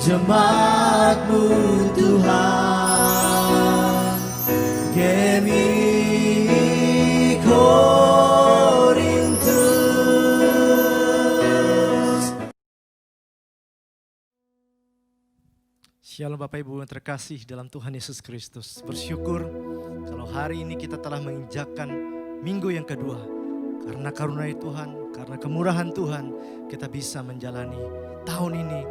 jemaat-Mu Tuhan. Gemi Korintus. Shalom Bapak Ibu yang terkasih dalam Tuhan Yesus Kristus. Bersyukur kalau hari ini kita telah menginjakkan minggu yang kedua. Karena karunia Tuhan, karena kemurahan Tuhan, kita bisa menjalani tahun ini.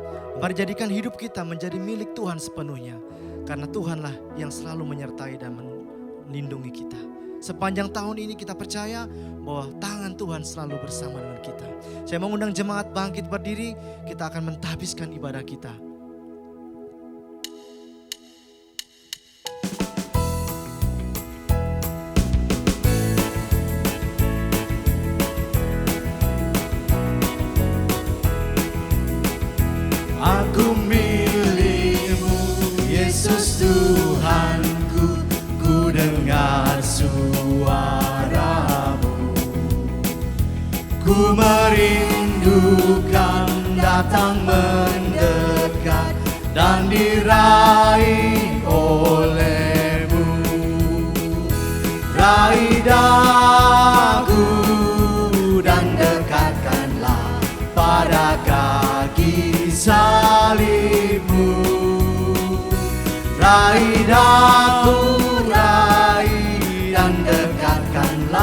Mari jadikan hidup kita menjadi milik Tuhan sepenuhnya. Karena Tuhanlah yang selalu menyertai dan melindungi kita. Sepanjang tahun ini kita percaya bahwa tangan Tuhan selalu bersama dengan kita. Saya mengundang jemaat bangkit berdiri, kita akan mentahbiskan ibadah kita. Aku milik-Mu, Yesus Tuhanku, ku dengar suara-Mu. Ku merindukan datang mendekat dan diraih oleh-Mu. Raih daku dan dekatkanlah pada kaki salib-Mu. Raih daku, raih dan dekatkanlah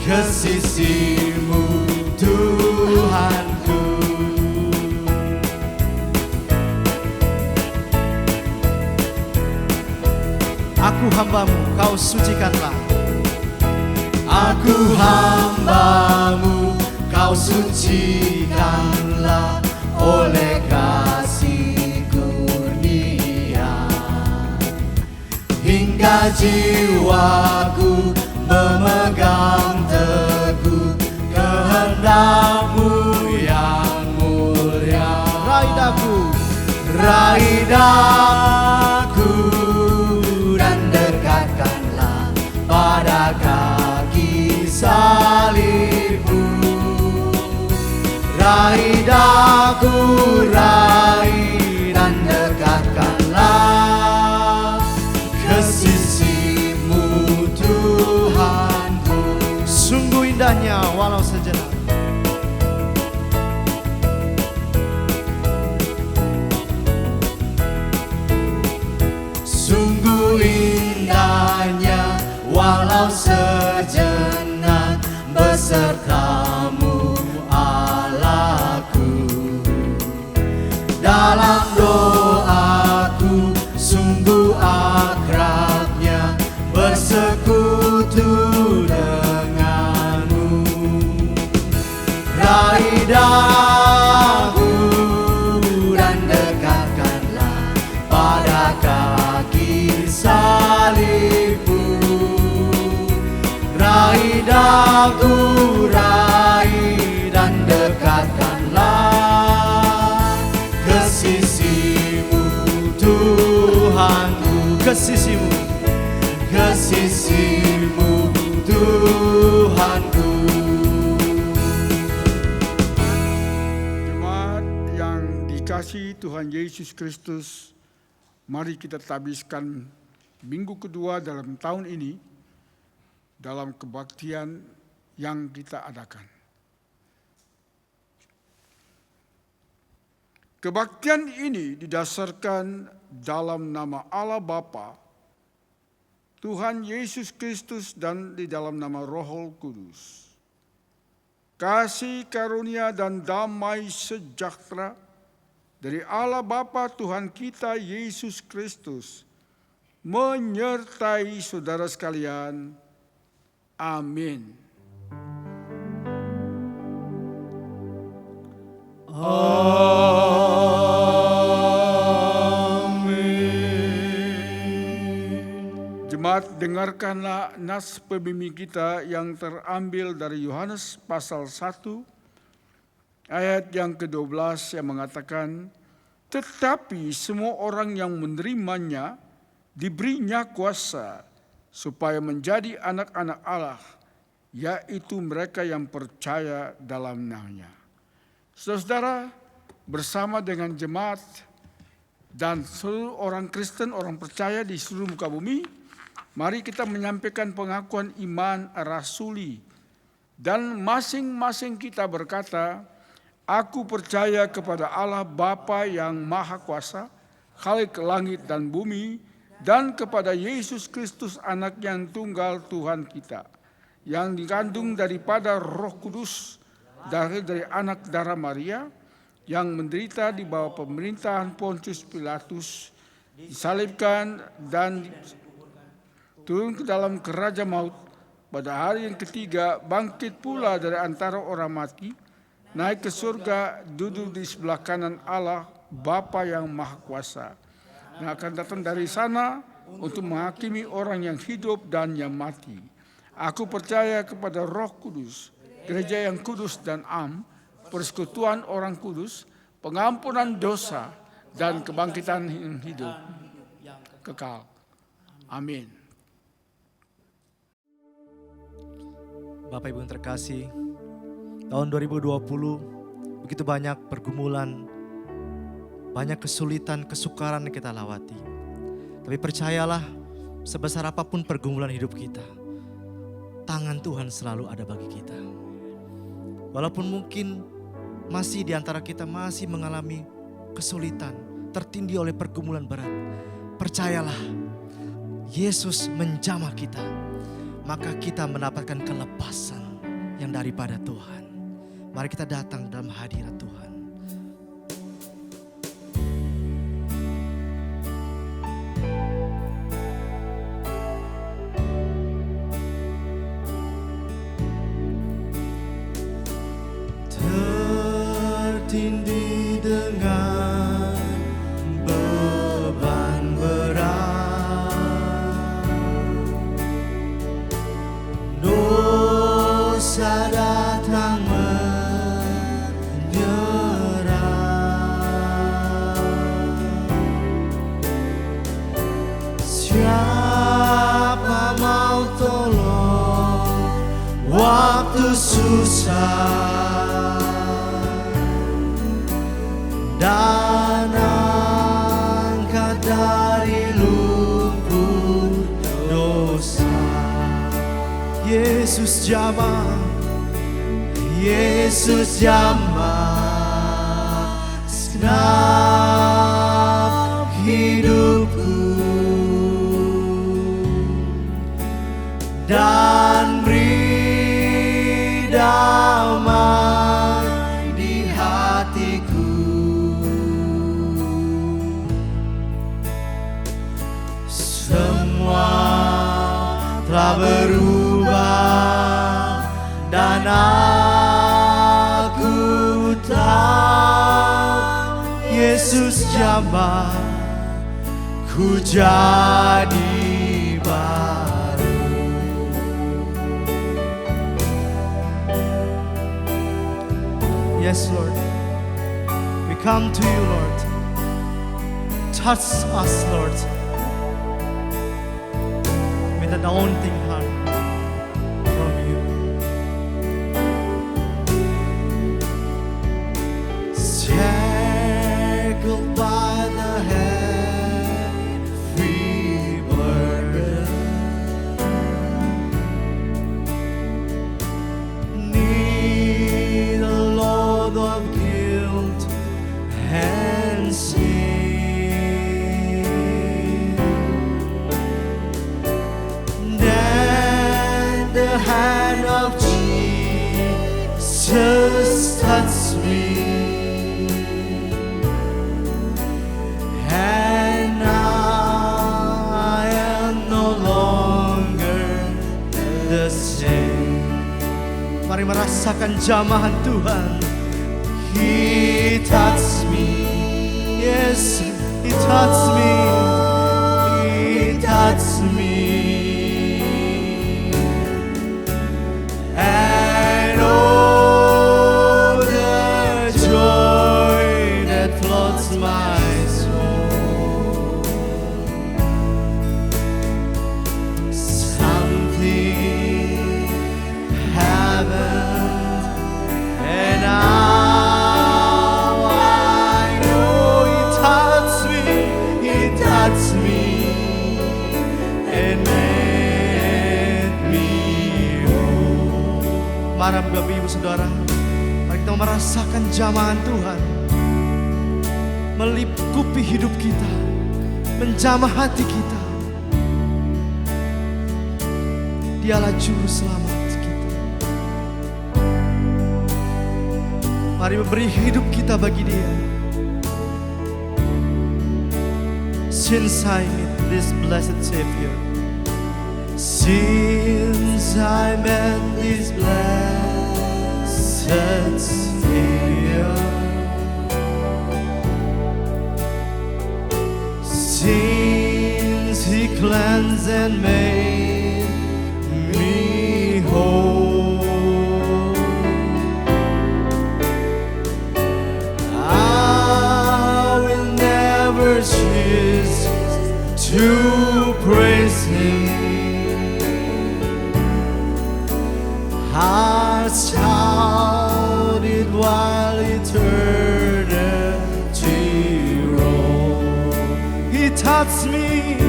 ke sisi-Mu Tuhanku. Aku hamba-Mu, Kau sucikanlah. Aku hamba-Mu, Kau sucikanlah oleh kasih kurnia. Hingga jiwaku memegang teguh kehendak-Mu yang mulia. Raih daku, Raih daku dan dekatkanlah pada kaki salib-Mu. Raih daku, raih dan dekatkanlah ke sisi-Mu Tuhanku. sungguh indahnya walau sejenak. Sungguh indahnya walau sejenak beserta-Mu Allahku. Dalam doaku sungguh akrabnya bersekutu dengan-Mu. Raih daku dan dekatkanlah pada kaki salib-Mu. Raih daku, raih dan dekatkanlah ke sisi-Mu Tuhanku. Ke sisi-Mu, Ke sisi-Mu Tuhanku. Jemaat yang dikasihi Tuhan Yesus Kristus, mari kita tabiskan minggu kedua dalam tahun ini dalam kebaktian yang kita adakan. Kebaktian ini didasarkan dalam nama Allah Bapa, Tuhan Yesus Kristus, dan di dalam nama Roh Kudus. Kasih karunia dan damai sejahtera dari Allah Bapa Tuhan kita Yesus Kristus menyertai saudara sekalian. Amin. Jemaat, dengarkanlah nas pembimbing kita yang terambil dari Yohanes pasal 1 ayat yang ke-12 yang mengatakan, tetapi semua orang yang menerimanya diberinya kuasa supaya menjadi anak-anak Allah, yaitu mereka yang percaya dalam namanya. Saudara, bersama dengan jemaat dan seluruh orang Kristen, orang percaya di seluruh muka bumi, mari kita menyampaikan pengakuan iman rasuli. Dan masing-masing kita berkata, aku percaya kepada Allah Bapa yang Maha Kuasa, Khalik langit dan bumi, dan kepada Yesus Kristus anak yang tunggal Tuhan kita, yang dikandung daripada Roh Kudus, dari anak darah Maria, yang menderita di bawah pemerintahan Pontius Pilatus, disalibkan dan turun ke dalam kerajaan maut, pada hari yang ketiga bangkit pula dari antara orang mati, naik ke surga, duduk di sebelah kanan Allah Bapa yang Maha Kuasa, yang akan datang dari sana untuk menghakimi orang yang hidup dan yang mati. Aku percaya kepada Roh Kudus, gereja yang kudus dan am, persekutuan orang kudus, pengampunan dosa, dan kebangkitan yang hidup kekal. Amin. Bapak Ibu yang terkasih, tahun 2020 begitu banyak pergumulan, banyak kesulitan, kesukaran yang kita lewati. Tapi percayalah, sebesar apapun pergumulan hidup kita, tangan Tuhan selalu ada bagi kita. Walaupun mungkin masih di antara kita masih mengalami kesulitan, tertindih oleh pergumulan berat, percayalah, Yesus menjamah kita, maka kita mendapatkan kelepasan yang daripada Tuhan. Mari kita datang dalam hadirat Tuhan. Tertindih dengan beban berat, dosa datang menyerang. Siapa mau tolong waktu susah dan angkat dari lumpur dosa? Yesus jamah, Yesus jamah segenap hidupku dan beri damai di hatiku. Semua telah berubah dan aku tahu Yesus jamah ku jadi baru. Yes, Lord, we come to you, Lord. Touch us, Lord, with an anointing hand from you. Shackled by the heavy burden, need a load of guilt and sin. Then the hand of Jesus touched me, and now I am no longer the same. Mari merasakan jamahan Tuhan. He touched me, yes, He touched me, He touched me, and oh, the joy that floods my soul. Something happened, and now I merasakan jamahan Tuhan melingkupi hidup kita, menjamah hati kita. Dialah juru selamat kita. Mari memberi hidup kita bagi Dia. Since I meet this blessed Savior, since I met this blessed Savior, since He cleansed and made me whole, I will never cease to praise Him. I shouted while eternity rolled. He touched me,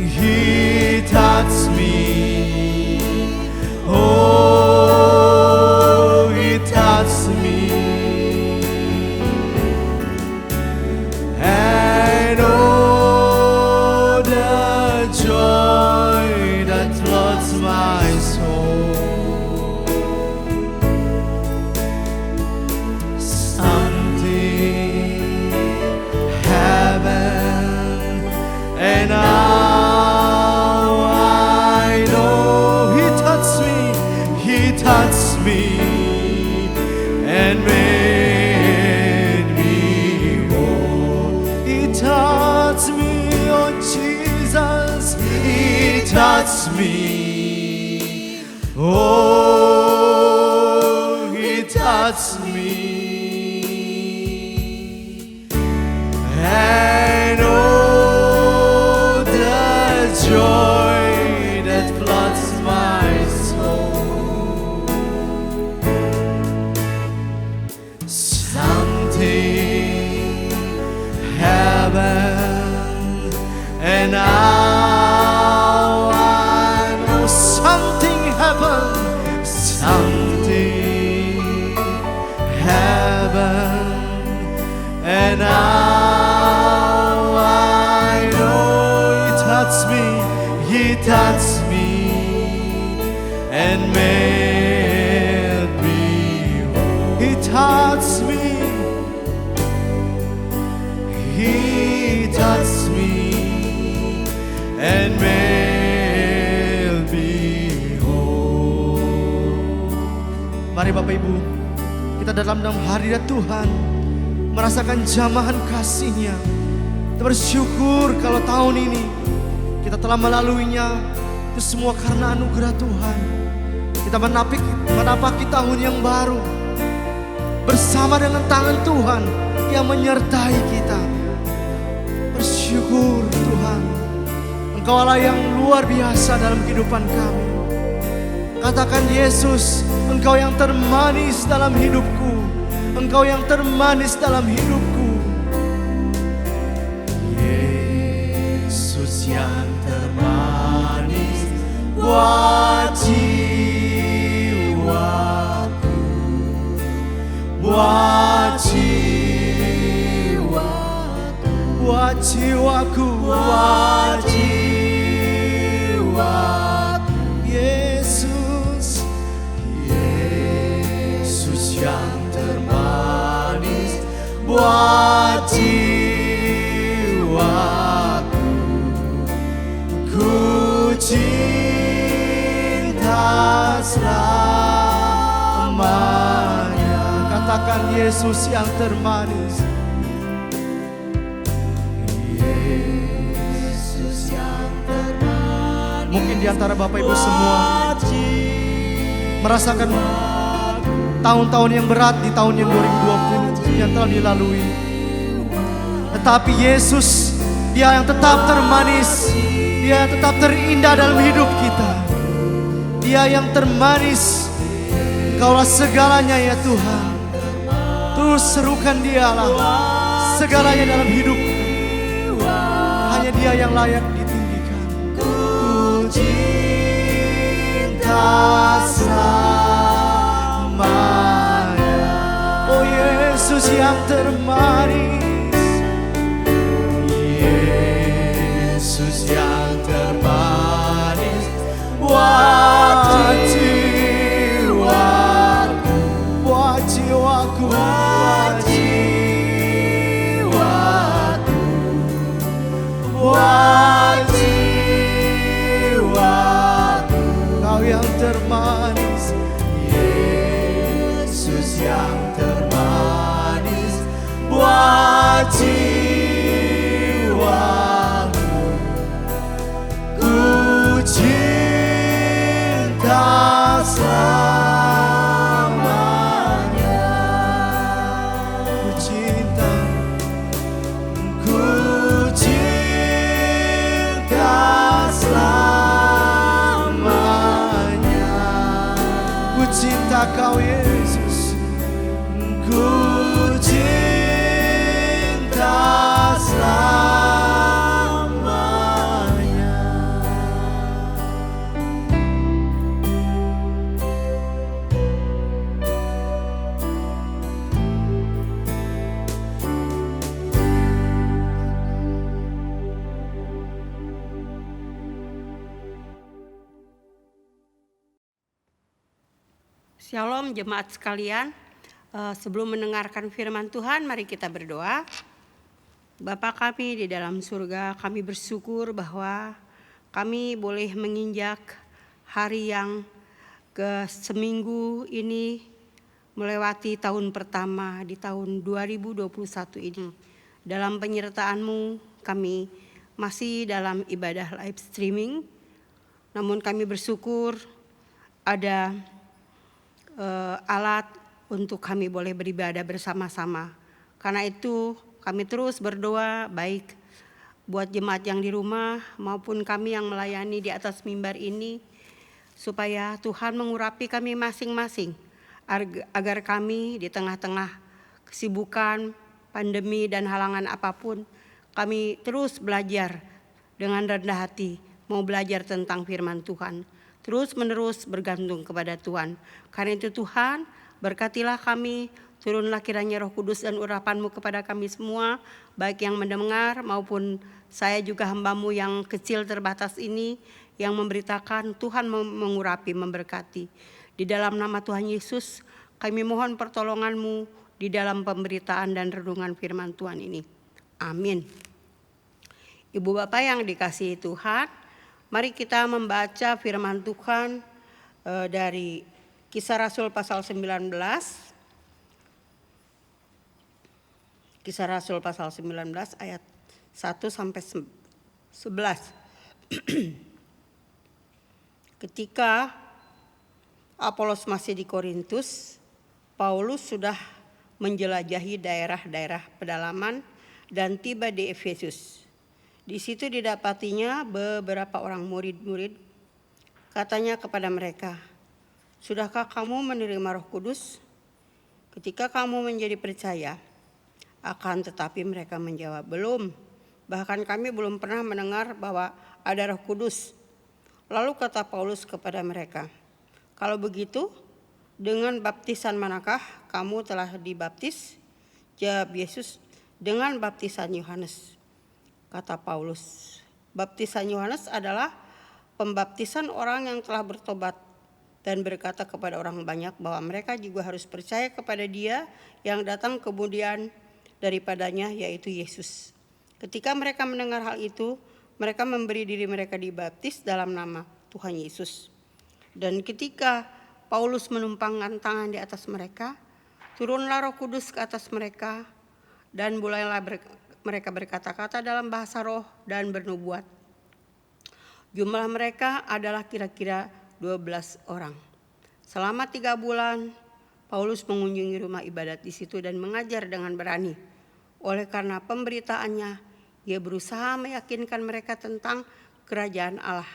He touched me, oh, He touched me, and oh, the joy that floods my soul. Something heaven and now I know He touched me and made me whole. He touched me, oh Jesus, He touched me, oh, He touched me, and oh, the joy that floods my soul. Something heaven and now I know something heaven, something heaven and now I know He touched me and made me whole. He touched me, He touched me and made me whole. Mari Bapak Ibu, kita dalam hadirat Tuhan merasakan jamahan kasih-Nya. Kita bersyukur kalau tahun ini kita telah melaluinya. Itu semua karena anugerah Tuhan. Kita menapaki tahun yang baru bersama dengan tangan Tuhan yang menyertai kita. Bersyukur Tuhan, Engkau Allah yang luar biasa dalam kehidupan kami. Katakan Yesus, Engkau yang termanis dalam hidupku, Engkau yang termanis dalam hidupku. Yesus yang termanis buat jiwaku, buat jiwaku, buat jiwaku, buat jiwaku. Yesus, Yesus yang termanis buat jiwaku, ku cinta selamanya. Katakan Yesus yang termanis, Yesus yang termanis. Mungkin di antara Bapak Ibu semua merasakan tahun-tahun yang berat di tahun yang 2020 yang telah dilalui. Tetapi Yesus, Dia yang tetap termanis, Dia yang tetap terindah dalam hidup kita. Dia yang termanis, Engkaulah segalanya ya Tuhan. Terus serukan Dialah segalanya dalam hidupku. Hanya Dia yang layak ditinggikan. Ku cinta selamanya. yang termanis, Yesus yang termanis buat jiwaku, buat jiwaku, buat jiwaku, buat jiwaku. Kau yang termanis, Yesus yang termanis buat jiwaku. Ku cinta selamanya. ku cinta, Ku cinta selamanya. ku cinta kau Yesus. Ku cinta selamanya. Shalom jemaat sekalian. Sebelum mendengarkan firman Tuhan, mari kita berdoa. Bapa kami di dalam surga, kami bersyukur bahwa kami boleh menginjak hari yang seminggu ini melewati tahun pertama di tahun 2021 ini. Dalam penyertaan-Mu kami masih dalam ibadah live streaming, namun kami bersyukur ada alat untuk kami boleh beribadah bersama-sama. Karena itu kami terus berdoa baik buat jemaat yang di rumah maupun kami yang melayani di atas mimbar ini, supaya Tuhan mengurapi kami masing-masing agar kami di tengah-tengah kesibukan, pandemi dan halangan apapun, kami terus belajar dengan rendah hati, mau belajar tentang firman Tuhan, terus menerus bergantung kepada Tuhan. Karena itu Tuhan, berkatilah kami, turunlah kiranya Roh Kudus dan urapan-Mu kepada kami semua, baik yang mendengar maupun saya juga hamba-Mu yang kecil terbatas ini, yang memberitakan. Tuhan mengurapi, memberkati. Di dalam nama Tuhan Yesus, kami mohon pertolongan-Mu di dalam pemberitaan dan renungan firman Tuhan ini. Amin. Ibu Bapak yang dikasihi Tuhan, mari kita membaca firman Tuhan dari Kisah Rasul pasal 19. Kisah Rasul pasal 19 ayat 1 sampai 11. Ketika Apolos masih di Korintus, Paulus sudah menjelajahi daerah-daerah pedalaman dan tiba di Efesus. Di situ didapatinya beberapa orang murid-murid. Katanya kepada mereka, "Sudahkah kamu menerima Roh Kudus?" Ketika kamu menjadi percaya, akan tetapi mereka menjawab, "Belum. Bahkan kami belum pernah mendengar bahwa ada Roh Kudus." Lalu kata Paulus kepada mereka, "Kalau begitu, dengan baptisan manakah kamu telah dibaptis?" Jawab Yesus, "Dengan baptisan Yohanes." Kata Paulus, "Baptisan Yohanes adalah pembaptisan orang yang telah bertobat dan berkata kepada orang banyak bahwa mereka juga harus percaya kepada Dia yang datang kemudian daripadanya, yaitu Yesus." Ketika mereka mendengar hal itu, mereka memberi diri mereka dibaptis dalam nama Tuhan Yesus. Dan ketika Paulus menumpangkan tangan di atas mereka, turunlah Roh Kudus ke atas mereka, dan mulailah mereka berkata-kata dalam bahasa roh dan bernubuat. Jumlah mereka adalah kira-kira 12 orang. Selama 3 bulan, Paulus mengunjungi rumah ibadat di situ dan mengajar dengan berani. Oleh karena pemberitaannya, ia berusaha meyakinkan mereka tentang kerajaan Allah.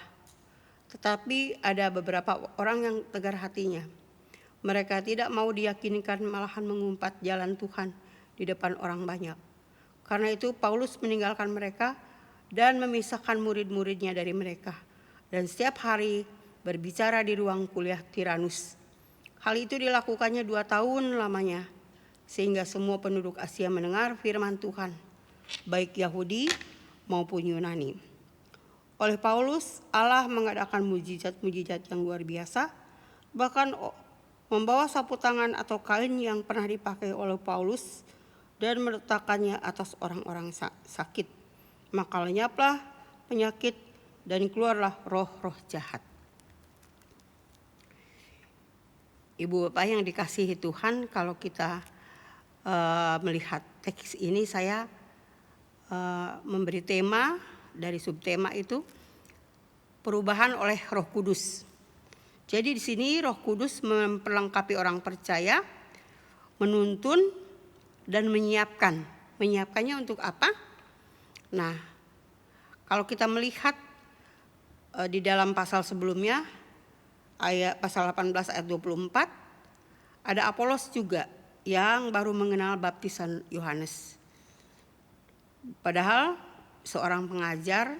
Tetapi ada beberapa orang yang tegar hatinya. Mereka tidak mau diyakinkan, malahan mengumpat jalan Tuhan di depan orang banyak. Karena itu Paulus meninggalkan mereka dan memisahkan murid-muridnya dari mereka. Dan setiap hari berbicara di ruang kuliah Tiranus. Hal itu dilakukannya 2 tahun lamanya. sehingga semua penduduk Asia mendengar firman Tuhan, baik Yahudi maupun Yunani. Oleh Paulus, Allah mengadakan mujizat-mujizat yang luar biasa, bahkan membawa sapu tangan atau kain yang pernah dipakai oleh Paulus dan meletakkannya atas orang-orang sakit. Maka lenyaplah penyakit dan keluarlah roh-roh jahat. Ibu Bapak yang dikasihi Tuhan, kalau kita melihat teks ini, saya memberi tema dari subtema itu perubahan oleh Roh Kudus. Jadi di sini Roh Kudus memperlengkapi orang percaya, menuntun dan menyiapkan. Menyiapkannya untuk apa? Nah, kalau kita melihat di dalam pasal sebelumnya, pasal 18 ayat 24, ada Apolos juga yang baru mengenal baptisan Yohanes. Padahal seorang pengajar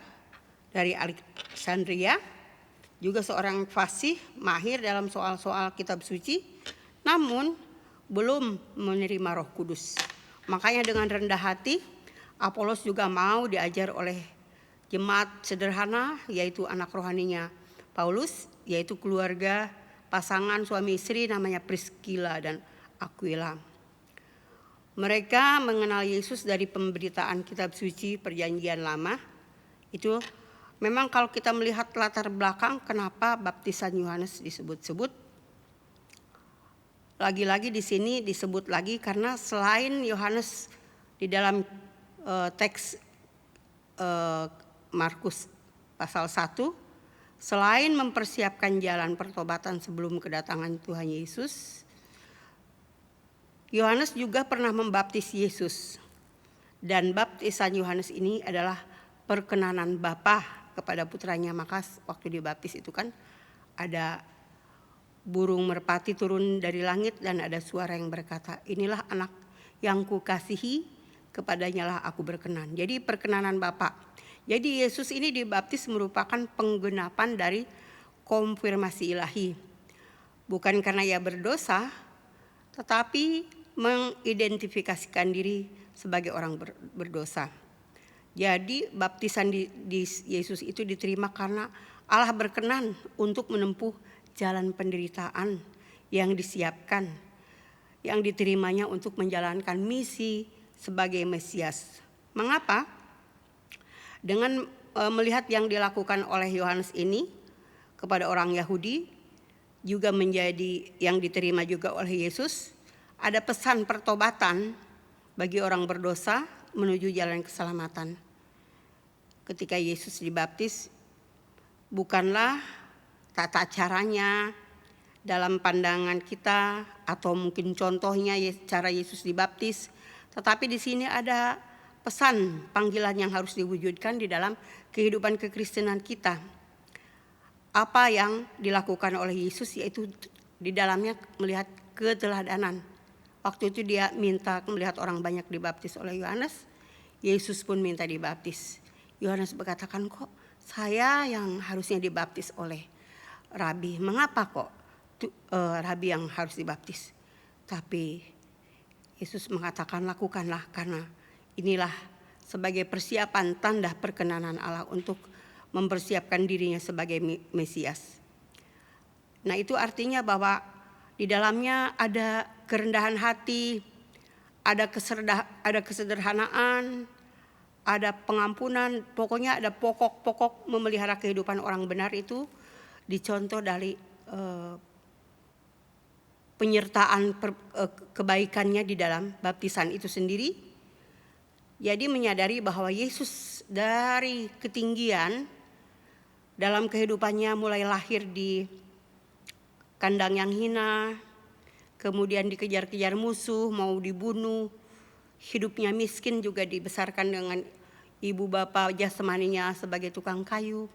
dari Alexandria, juga seorang fasih mahir dalam soal-soal kitab suci, namun belum menerima Roh Kudus. Makanya dengan rendah hati, Apolos juga mau diajar oleh jemaat sederhana, yaitu anak rohaninya Paulus, yaitu keluarga pasangan suami istri namanya Priscilla dan Aquila. Mereka mengenal Yesus dari pemberitaan kitab suci Perjanjian Lama. Itu memang kalau kita melihat latar belakang kenapa baptisan Yohanes disebut-sebut. Lagi-lagi di sini disebut lagi karena selain Yohanes di dalam teks Markus pasal 1, selain mempersiapkan jalan pertobatan sebelum kedatangan Tuhan Yesus, Yohanes juga pernah membaptis Yesus. Dan baptisan Yohanes ini adalah perkenanan Bapa kepada putranya. Maka waktu dibaptis itu kan ada burung merpati turun dari langit dan ada suara yang berkata, inilah anak yang kukasihi, kepadanya lah aku berkenan. Jadi perkenanan Bapa. Jadi Yesus ini dibaptis merupakan penggenapan dari konfirmasi ilahi. Bukan karena ia berdosa, tetapi mengidentifikasikan diri sebagai orang berdosa. Jadi baptisan di Yesus itu diterima karena Allah berkenan untuk menempuh jalan penderitaan yang disiapkan, yang diterimanya untuk menjalankan misi sebagai Mesias. Mengapa? Dengan melihat yang dilakukan oleh Yohanes ini kepada orang Yahudi, juga menjadi yang diterima juga oleh Yesus, ada pesan pertobatan bagi orang berdosa menuju jalan keselamatan. Ketika Yesus dibaptis, bukanlah tata caranya dalam pandangan kita atau mungkin contohnya cara Yesus dibaptis, tetapi di sini ada pesan panggilan yang harus diwujudkan di dalam kehidupan kekristenan kita. Apa yang dilakukan oleh Yesus yaitu di dalamnya melihat keteladanan. Waktu itu dia minta melihat orang banyak dibaptis oleh Yohanes, Yesus pun minta dibaptis. Yohanes berkatakan, kok saya yang harusnya dibaptis oleh Rabi, mengapa kok Rabi yang harus dibaptis? Tapi Yesus mengatakan, lakukanlah karena inilah sebagai persiapan tanda perkenanan Allah untuk mempersiapkan dirinya sebagai Mesias. Nah, itu artinya bahwa di dalamnya ada kerendahan hati, ada kesederhanaan, ada pengampunan, pokoknya ada pokok-pokok memelihara kehidupan orang benar itu dicontoh dari penyertaan kebaikannya di dalam baptisan itu sendiri. Jadi menyadari bahwa Yesus dari ketinggian dalam kehidupannya mulai lahir di kandang yang hina, kemudian dikejar-kejar musuh, mau dibunuh, hidupnya miskin, juga dibesarkan dengan ibu bapa jasmaninya sebagai tukang kayu,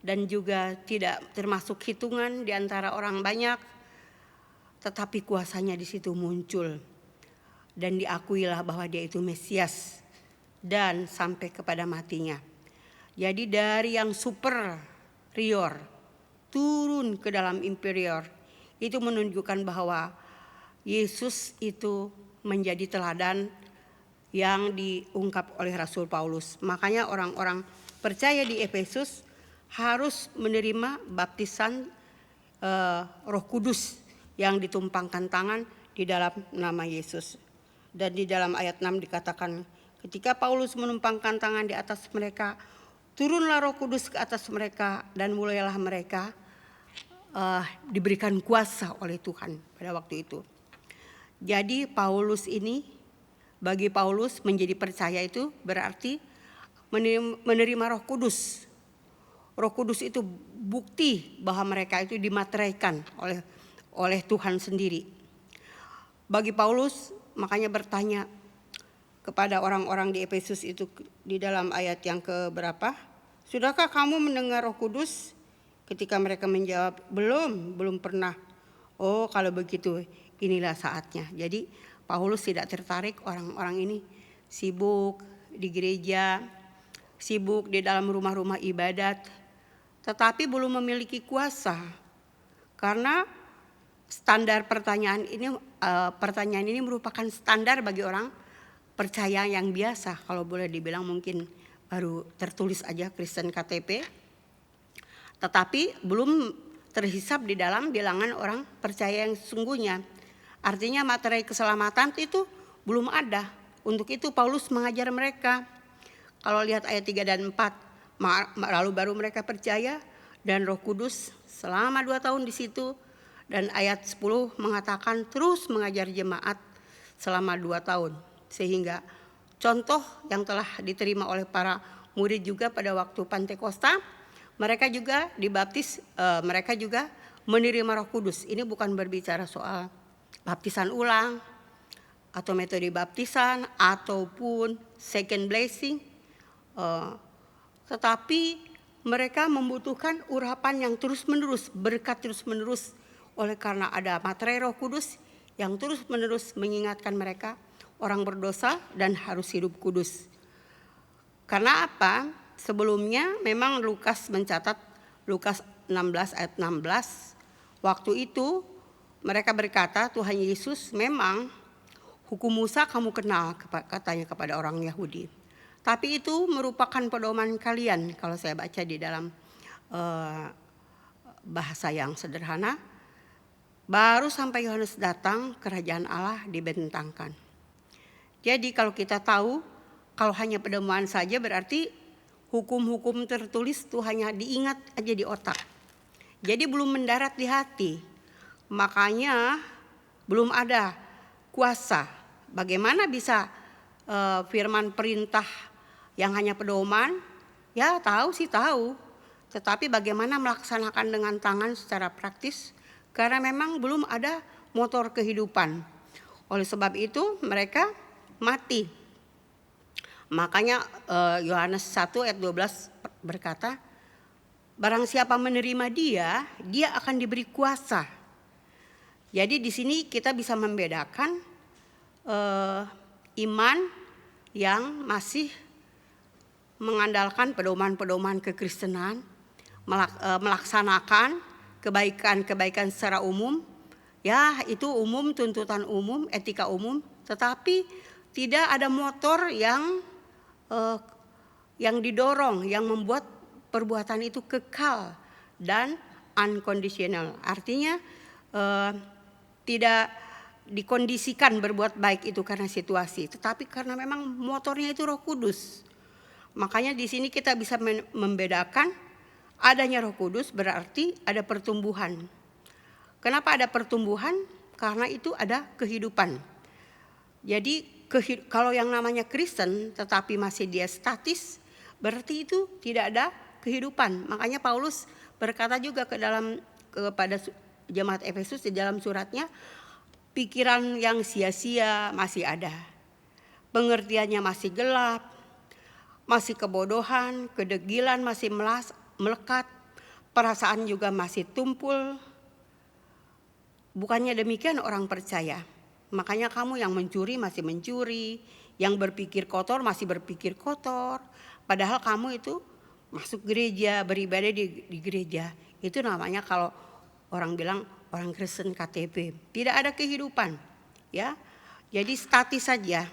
dan juga tidak termasuk hitungan di antara orang banyak, tetapi kuasanya di situ muncul dan diakuilah bahwa dia itu Mesias dan sampai kepada matinya. Jadi dari yang superior turun ke dalam inferior, itu menunjukkan bahwa Yesus itu menjadi teladan yang diungkap oleh Rasul Paulus. Makanya orang-orang percaya di Efesus harus menerima baptisan Roh Kudus yang ditumpangkan tangan di dalam nama Yesus. Dan di dalam ayat 6 dikatakan, ketika Paulus menumpangkan tangan di atas mereka, turunlah Roh Kudus ke atas mereka dan mulailah mereka diberikan kuasa oleh Tuhan pada waktu itu. Jadi Paulus ini, bagi Paulus menjadi percaya itu berarti menerima Roh Kudus. Roh Kudus itu bukti bahwa mereka itu dimateraikan oleh Tuhan sendiri. Bagi Paulus makanya bertanya kepada orang-orang di Efesus itu di dalam ayat yang keberapa? Sudahkah kamu mendengar Roh Kudus? Ketika mereka menjawab, belum pernah. Oh, kalau begitu inilah saatnya. Jadi Paulus tidak tertarik orang-orang ini sibuk di gereja, sibuk di dalam rumah-rumah ibadat, tetapi belum memiliki kuasa. Karena standar pertanyaan ini merupakan standar bagi orang percaya yang biasa, kalau boleh dibilang mungkin baru tertulis aja Kristen KTP, tetapi belum terhisap di dalam bilangan orang percaya yang sesungguhnya. Artinya materai keselamatan itu belum ada. Untuk itu Paulus mengajar mereka. Kalau lihat ayat 3 dan 4, lalu baru mereka percaya dan Roh Kudus selama 2 tahun di situ. Dan ayat 10 mengatakan terus mengajar jemaat selama 2 tahun. Sehingga contoh yang telah diterima oleh para murid juga pada waktu Pantekosta, mereka juga dibaptis, mereka juga menerima Roh Kudus. Ini bukan berbicara soal baptisan ulang atau metode baptisan ataupun second blessing, tetapi mereka membutuhkan urapan yang terus-menerus, berkat terus-menerus, oleh karena ada materai Roh Kudus yang terus-menerus mengingatkan mereka orang berdosa dan harus hidup kudus. Karena apa? Sebelumnya memang Lukas mencatat, Lukas 16 ayat 16, waktu itu mereka berkata, Tuhan Yesus, memang hukum Musa kamu kenal, katanya kepada orang Yahudi. Tapi itu merupakan pedoman kalian, kalau saya baca di dalam bahasa yang sederhana. Baru sampai Yohanes datang, kerajaan Allah dibentangkan. Jadi kalau kita tahu, kalau hanya pedoman saja berarti hukum-hukum tertulis itu hanya diingat aja di otak. Jadi belum mendarat di hati. Makanya belum ada kuasa. Bagaimana bisa firman perintah yang hanya pedoman? Ya tahu sih tahu. Tetapi bagaimana melaksanakan dengan tangan secara praktis? Karena memang belum ada motor kehidupan. Oleh sebab itu mereka mati. Makanya Yohanes 1 ayat 12 berkata, barang siapa menerima dia akan diberi kuasa. Jadi di sini kita bisa membedakan iman yang masih mengandalkan pedoman-pedoman kekristenan, melaksanakan kebaikan-kebaikan secara umum, ya itu umum, tuntutan umum, etika umum, tetapi tidak ada motor yang didorong, yang membuat perbuatan itu kekal dan unconditional. Artinya tidak dikondisikan berbuat baik itu karena situasi, tetapi karena memang motornya itu Roh Kudus. Makanya di sini kita bisa membedakan adanya Roh Kudus berarti ada pertumbuhan. Kenapa ada pertumbuhan? Karena itu ada kehidupan. Jadi kalau yang namanya Kristen tetapi masih dia statis, berarti itu tidak ada kehidupan. Makanya Paulus berkata juga kepada jemaat Efesus di dalam suratnya, pikiran yang sia-sia masih ada, pengertiannya masih gelap, masih kebodohan, kedegilan masih melekat, perasaan juga masih tumpul. Bukannya demikian orang percaya. Makanya kamu yang mencuri masih mencuri, yang berpikir kotor masih berpikir kotor, padahal kamu itu masuk gereja, beribadah di gereja. Itu namanya kalau orang bilang orang Kristen KTP, tidak ada kehidupan, ya. Jadi statis saja.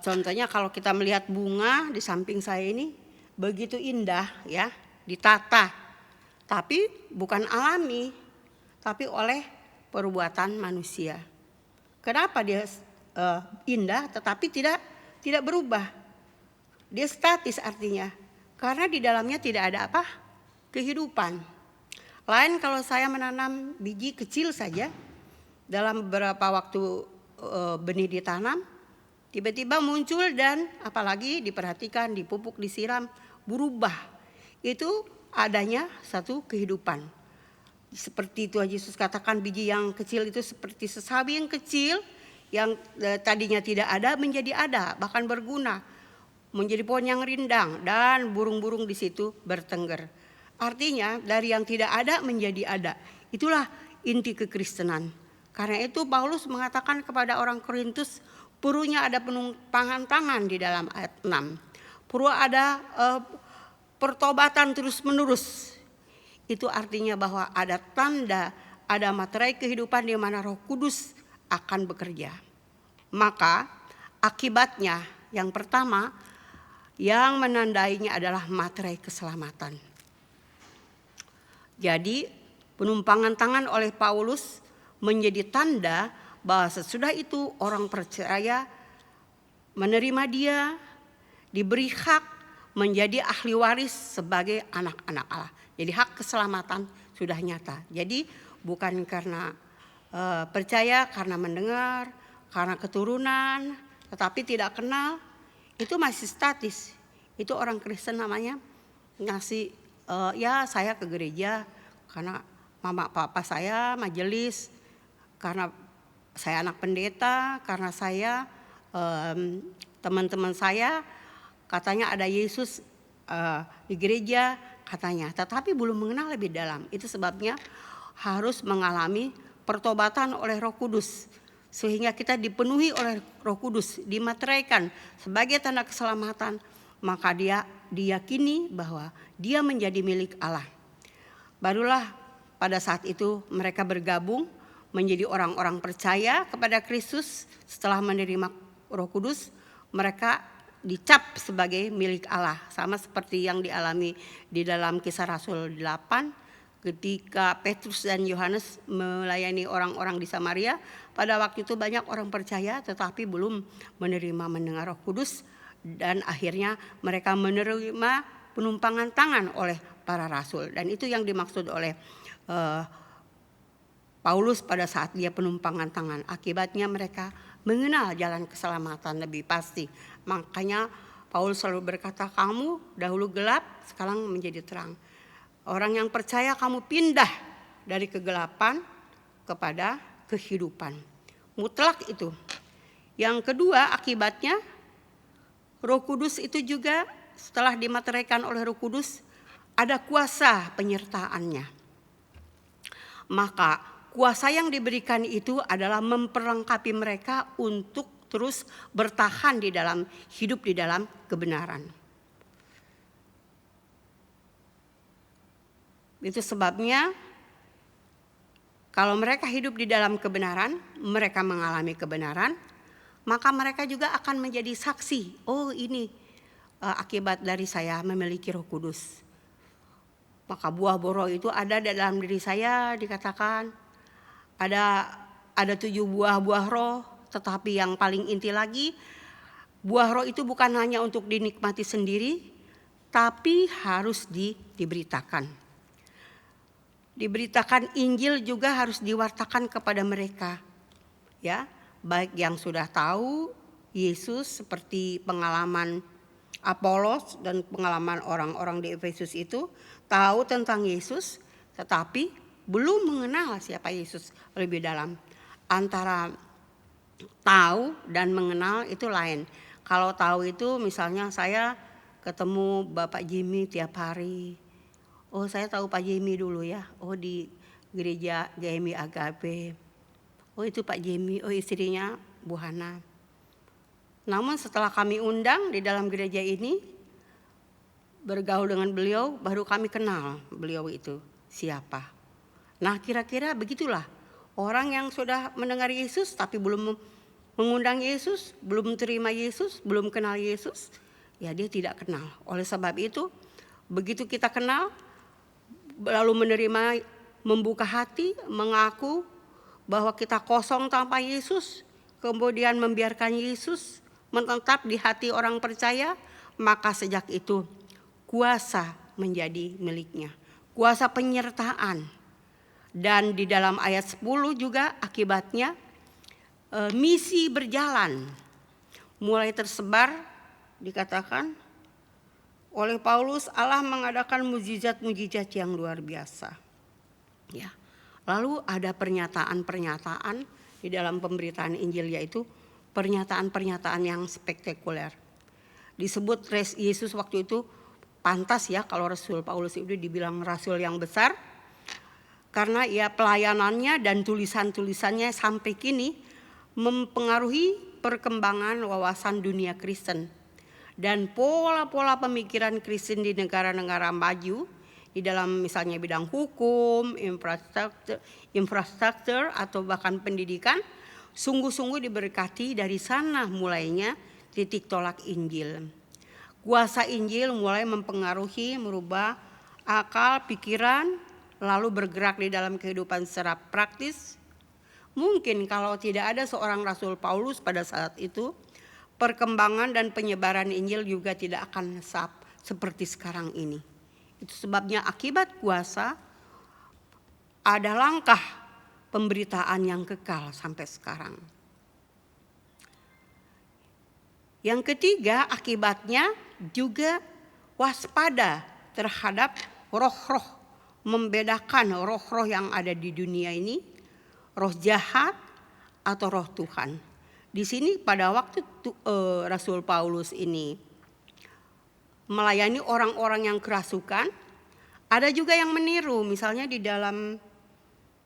Contohnya kalau kita melihat bunga di samping saya ini begitu indah ya, ditata, tapi bukan alami, tapi oleh perbuatan manusia. Kenapa dia indah tetapi tidak berubah? Dia statis artinya, karena di dalamnya tidak ada apa? Kehidupan. Lain kalau saya menanam biji kecil saja, dalam beberapa waktu benih ditanam, tiba-tiba muncul dan apalagi diperhatikan, dipupuk, disiram, berubah. Itu adanya satu kehidupan. Seperti Tuhan Yesus katakan, biji yang kecil itu seperti sesawi yang kecil yang tadinya tidak ada menjadi ada, bahkan berguna, menjadi pohon yang rindang dan burung-burung di situ bertengger. Artinya dari yang tidak ada menjadi ada. Itulah inti kekristenan. Karena itu Paulus mengatakan kepada orang Korintus, perlunya ada penumpangan tangan di dalam ayat 6. Perlu ada pertobatan terus-menerus. Itu artinya bahwa ada tanda, ada materai kehidupan di mana Roh Kudus akan bekerja. Maka akibatnya yang pertama yang menandainya adalah materai keselamatan. Jadi penumpangan tangan oleh Paulus menjadi tanda bahwa sesudah itu orang percaya menerima dia, diberi hak menjadi ahli waris sebagai anak-anak Allah. Jadi hak keselamatan sudah nyata. Jadi bukan karena percaya, karena mendengar, karena keturunan, tetapi tidak kenal, itu masih statis. Itu orang Kristen namanya ngasih, ya saya ke gereja karena mama papa saya majelis, karena saya anak pendeta, karena saya teman-teman saya katanya ada Yesus di gereja katanya, tetapi belum mengenal lebih dalam. Itu sebabnya harus mengalami pertobatan oleh Roh Kudus sehingga kita dipenuhi oleh Roh Kudus, dimateraikan sebagai tanda keselamatan, maka dia diyakini bahwa dia menjadi milik Allah. Barulah pada saat itu mereka bergabung menjadi orang-orang percaya kepada Kristus. Setelah menerima Roh Kudus, mereka dicap sebagai milik Allah, sama seperti yang dialami di dalam Kisah Rasul 8 ketika Petrus dan Yohanes melayani orang-orang di Samaria. Pada waktu itu banyak orang percaya tetapi belum menerima mendengar Roh Kudus, dan akhirnya mereka menerima penumpangan tangan oleh para rasul, dan itu yang dimaksud oleh Paulus pada saat dia penumpangan tangan. Akibatnya mereka mengenal jalan keselamatan lebih pasti. Makanya Paulus selalu berkata, kamu dahulu gelap, sekarang menjadi terang. Orang yang percaya kamu pindah dari kegelapan kepada kehidupan. Mutlak itu. Yang kedua akibatnya, Roh Kudus itu juga setelah dimateraikan oleh Roh Kudus, ada kuasa penyertaannya. Maka kuasa yang diberikan itu adalah memperlengkapi mereka untuk terus bertahan di dalam hidup di dalam kebenaran. Itu sebabnya kalau mereka hidup di dalam kebenaran, mereka mengalami kebenaran, maka mereka juga akan menjadi saksi. Oh, ini akibat dari saya memiliki Roh Kudus. Maka buah-buah roh itu ada dalam diri saya, dikatakan ada 7 buah roh, tetapi yang paling inti lagi, buah roh itu bukan hanya untuk dinikmati sendiri, tapi harus diberitakan. Diberitakan Injil juga harus diwartakan kepada mereka. Ya, baik yang sudah tahu Yesus seperti pengalaman Apolos dan pengalaman orang-orang di Efesus itu, tahu tentang Yesus tetapi belum mengenal siapa Yesus lebih dalam. Antara tahu dan mengenal itu lain. Kalau tahu itu misalnya saya ketemu Bapak Jimmy tiap hari. Oh, saya tahu Pak Jimmy dulu ya. Oh, di gereja GMI Agape. Oh, itu Pak Jimmy. Oh, istrinya Bu Hana. Namun setelah kami undang di dalam gereja ini, bergaul dengan beliau, baru kami kenal beliau itu siapa. Nah, kira-kira begitulah Orang yang sudah mendengar Yesus tapi belum mengundang Yesus, belum terima Yesus, belum kenal Yesus, ya dia tidak kenal. Oleh sebab itu, begitu kita kenal, lalu menerima, membuka hati, mengaku bahwa kita kosong tanpa Yesus, kemudian membiarkan Yesus menetap di hati orang percaya, maka sejak itu kuasa menjadi miliknya. Kuasa penyertaan. Dan di dalam ayat 10 juga akibatnya misi berjalan. Mulai tersebar, dikatakan oleh Paulus, Allah mengadakan mujizat-mujizat yang luar biasa. Ya. Lalu ada pernyataan-pernyataan di dalam pemberitaan Injil, yaitu pernyataan-pernyataan yang spektakuler. Disebut Yesus waktu itu pantas ya kalau Rasul Paulus itu dibilang rasul yang besar. Karena ya pelayanannya dan tulisan-tulisannya sampai kini mempengaruhi perkembangan wawasan dunia Kristen. Dan pola-pola pemikiran Kristen di negara-negara maju di dalam misalnya bidang hukum, infrastruktur atau bahkan pendidikan sungguh-sungguh diberkati. Dari sana mulainya titik tolak Injil. Kuasa Injil mulai mempengaruhi, merubah akal, pikiran, lalu bergerak di dalam kehidupan secara praktis. Mungkin kalau tidak ada seorang Rasul Paulus pada saat itu, perkembangan dan penyebaran Injil juga tidak akan seperti sekarang ini. Itu sebabnya akibat kuasa ada langkah pemberitaan yang kekal sampai sekarang. Yang ketiga, akibatnya juga waspada terhadap roh-roh. Membedakan roh-roh yang ada di dunia ini, roh jahat atau roh Tuhan. Di sini pada waktu Rasul Paulus ini melayani orang-orang yang kerasukan, ada juga yang meniru. Misalnya di dalam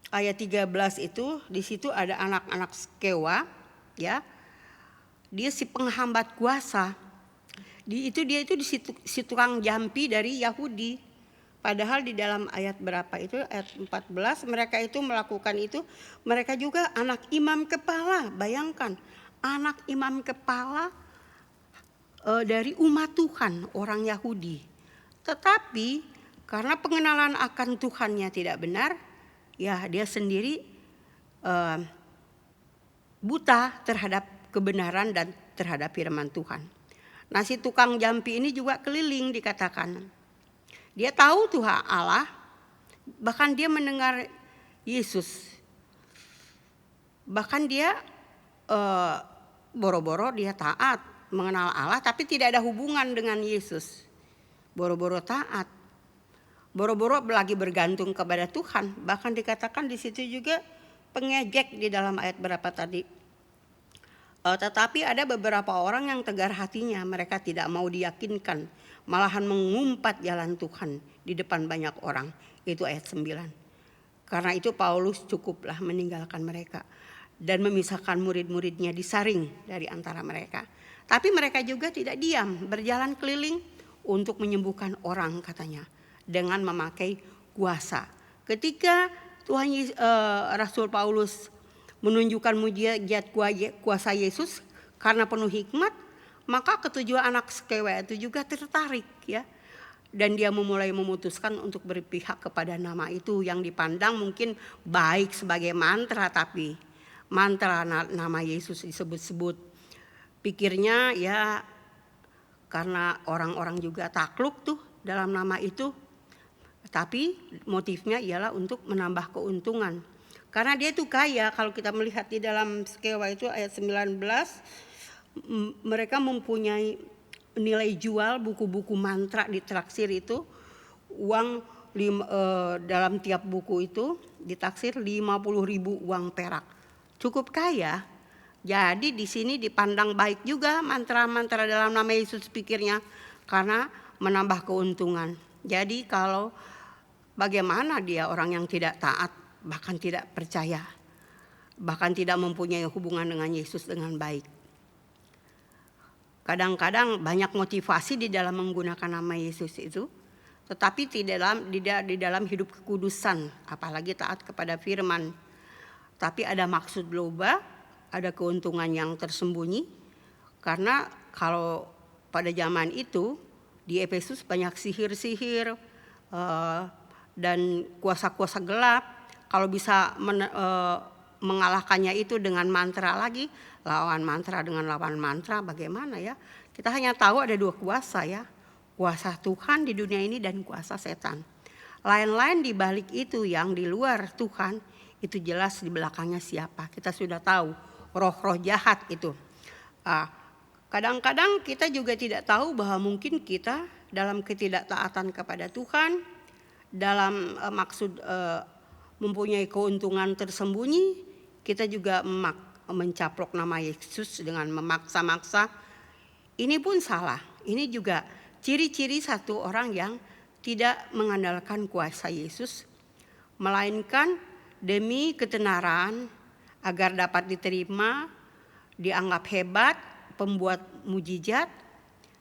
ayat 13 itu, di situ ada anak-anak Skewa, ya. Dia si penghambat kuasa. Dia itu si tukang jampi dari Yahudi. Padahal di dalam ayat berapa itu, ayat 14, mereka itu melakukan itu, mereka juga anak imam kepala. Bayangkan, anak imam kepala dari umat Tuhan, orang Yahudi. Tetapi karena pengenalan akan Tuhannya tidak benar, ya dia sendiri buta terhadap kebenaran dan terhadap firman Tuhan. Nah, si tukang jampi ini juga keliling dikatakan. Dia tahu Tuhan Allah, bahkan dia mendengar Yesus. Bahkan dia boro-boro dia taat, mengenal Allah, tapi tidak ada hubungan dengan Yesus. Boro-boro taat, boro-boro lagi bergantung kepada Tuhan. Bahkan dikatakan di situ juga pengejek di dalam ayat berapa tadi. Tetapi ada beberapa orang yang tegar hatinya, mereka tidak mau diyakinkan, malahan mengumpat jalan Tuhan di depan banyak orang. Itu ayat 9. Karena itu Paulus cukuplah meninggalkan mereka dan memisahkan murid-muridnya, disaring dari antara mereka. Tapi mereka juga tidak diam, berjalan keliling untuk menyembuhkan orang katanya dengan memakai kuasa. Ketika Rasul Paulus menunjukkan mujizat kuasa Yesus karena penuh hikmat, maka ketujuh anak Skewa itu juga tertarik ya. Dan dia mulai memutuskan untuk berpihak kepada nama itu yang dipandang mungkin baik sebagai mantra, tapi mantra nama Yesus disebut-sebut. Pikirnya ya karena orang-orang juga takluk tuh dalam nama itu. Tapi motifnya ialah untuk menambah keuntungan. Karena dia itu kaya, kalau kita melihat di dalam Skewa itu ayat 19, mereka mempunyai nilai jual buku-buku mantra di traksir itu, uang dalam tiap buku itu ditaksir 50.000 uang perak. Cukup kaya. Jadi di sini dipandang baik juga mantra-mantra dalam nama Yesus pikirnya, karena menambah keuntungan. Jadi kalau bagaimana dia orang yang tidak taat, bahkan tidak percaya, bahkan tidak mempunyai hubungan dengan Yesus dengan baik. Kadang-kadang banyak motivasi di dalam menggunakan nama Yesus itu, tetapi tidak di dalam hidup kekudusan, apalagi taat kepada firman. tapi ada maksud loba, ada keuntungan yang tersembunyi. Karena kalau pada zaman itu di Efesus banyak sihir-sihir dan kuasa-kuasa gelap. Kalau bisa mengalahkannya itu dengan mantra lagi, lawan mantra dengan lawan mantra, bagaimana ya? Kita hanya tahu ada dua kuasa ya, kuasa Tuhan di dunia ini dan kuasa setan. Lain-lain di balik itu yang di luar Tuhan, itu jelas di belakangnya siapa. Kita sudah tahu, roh-roh jahat itu. Kadang-kadang kita juga tidak tahu bahwa mungkin kita dalam ketidaktaatan kepada Tuhan, dalam maksud mempunyai keuntungan tersembunyi, kita juga mencaplok nama Yesus dengan memaksa-maksa. Ini pun salah. Ini juga ciri-ciri satu orang yang tidak mengandalkan kuasa Yesus, melainkan demi ketenaran agar dapat diterima, dianggap hebat, pembuat mujizat,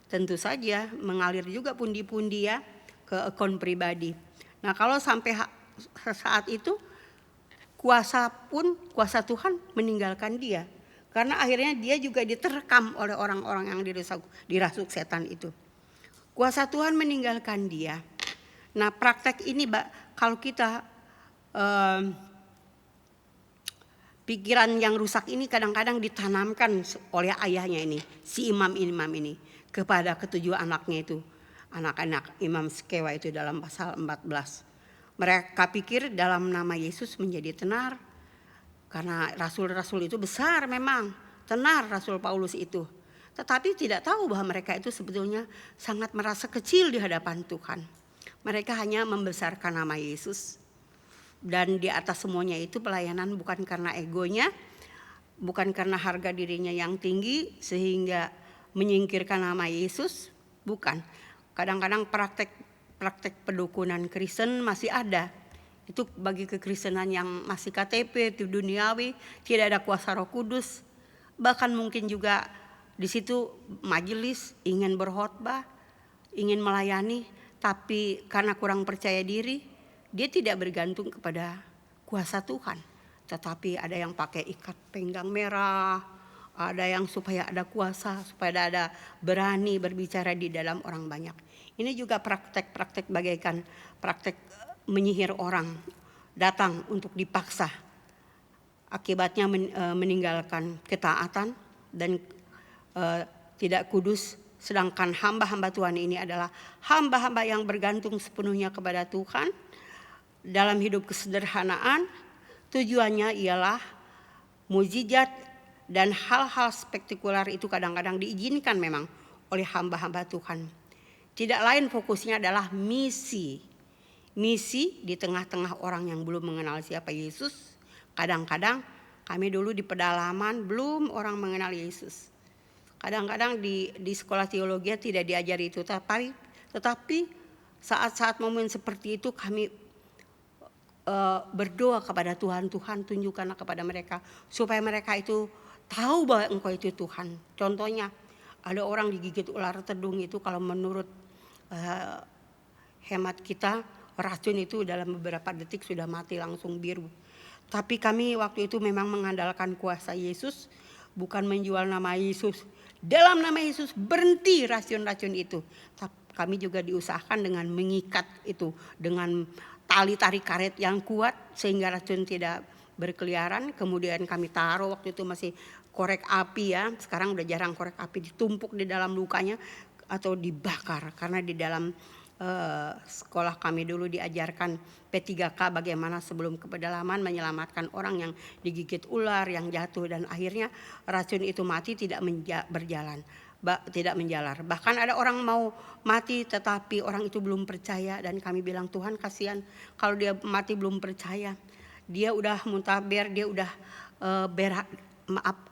tentu saja mengalir juga pundi-pundi ya ke akun pribadi. Nah, kalau sampai saat itu kuasa Tuhan meninggalkan dia, karena akhirnya dia juga diterkam oleh orang-orang yang dirasuk setan itu. Kuasa Tuhan meninggalkan dia. Nah, praktek ini kalau kita pikiran yang rusak ini kadang-kadang ditanamkan oleh ayahnya ini, si imam ini kepada ketujuh anaknya itu, anak-anak Imam Skewa itu dalam pasal 14. Mereka pikir dalam nama Yesus menjadi tenar, karena rasul-rasul itu besar memang, tenar Rasul Paulus itu. Tetapi tidak tahu bahwa mereka itu sebetulnya sangat merasa kecil di hadapan Tuhan. Mereka hanya membesarkan nama Yesus. Dan di atas semuanya itu pelayanan bukan karena egonya, bukan karena harga dirinya yang tinggi sehingga menyingkirkan nama Yesus, bukan. Kadang-kadang praktek pedukunan Kristen masih ada. Itu bagi kekristenan yang masih KTP, itu duniawi, tidak ada kuasa Roh Kudus. Bahkan mungkin juga di situ majelis ingin berkhotbah, ingin melayani, tapi karena kurang percaya diri, dia tidak bergantung kepada kuasa Tuhan. Tetapi ada yang pakai ikat pinggang merah, ada yang supaya ada kuasa, supaya ada berani berbicara di dalam orang banyak. Ini juga praktek-praktek bagaikan praktek menyihir orang, datang untuk dipaksa. Akibatnya meninggalkan ketaatan dan tidak kudus. Sedangkan hamba-hamba Tuhan ini adalah hamba-hamba yang bergantung sepenuhnya kepada Tuhan. Dalam hidup kesederhanaan, tujuannya ialah mujizat dan hal-hal spektakuler itu kadang-kadang diizinkan memang oleh hamba-hamba Tuhan. Tidak lain fokusnya adalah misi. Misi di tengah-tengah orang yang belum mengenal siapa Yesus. Kadang-kadang kami dulu di pedalaman belum orang mengenal Yesus. Kadang-kadang di sekolah teologi tidak diajari itu. Tetapi saat-saat momen seperti itu kami berdoa kepada Tuhan. Tuhan tunjukkanlah kepada mereka supaya mereka itu tahu bahwa Engkau itu Tuhan. Contohnya ada orang digigit ular tedung itu, kalau menurut hemat kita racun itu dalam beberapa detik sudah mati langsung biru. Tapi kami waktu itu memang mengandalkan kuasa Yesus, bukan menjual nama Yesus. Dalam nama Yesus berhenti racun-racun itu. Kami juga diusahakan dengan mengikat itu dengan tali tarik karet yang kuat sehingga racun tidak berkeliaran. Kemudian kami taruh, waktu itu masih korek api ya. Sekarang udah jarang korek api, ditumpuk di dalam lukanya atau dibakar. Karena di dalam sekolah kami dulu diajarkan P3K bagaimana sebelum ke pedalaman menyelamatkan orang yang digigit ular, yang jatuh, dan akhirnya racun itu mati tidak menjalar. Bahkan ada orang mau mati tetapi orang itu belum percaya, dan kami bilang Tuhan kasihan kalau dia mati belum percaya. Dia udah muntaber, dia udah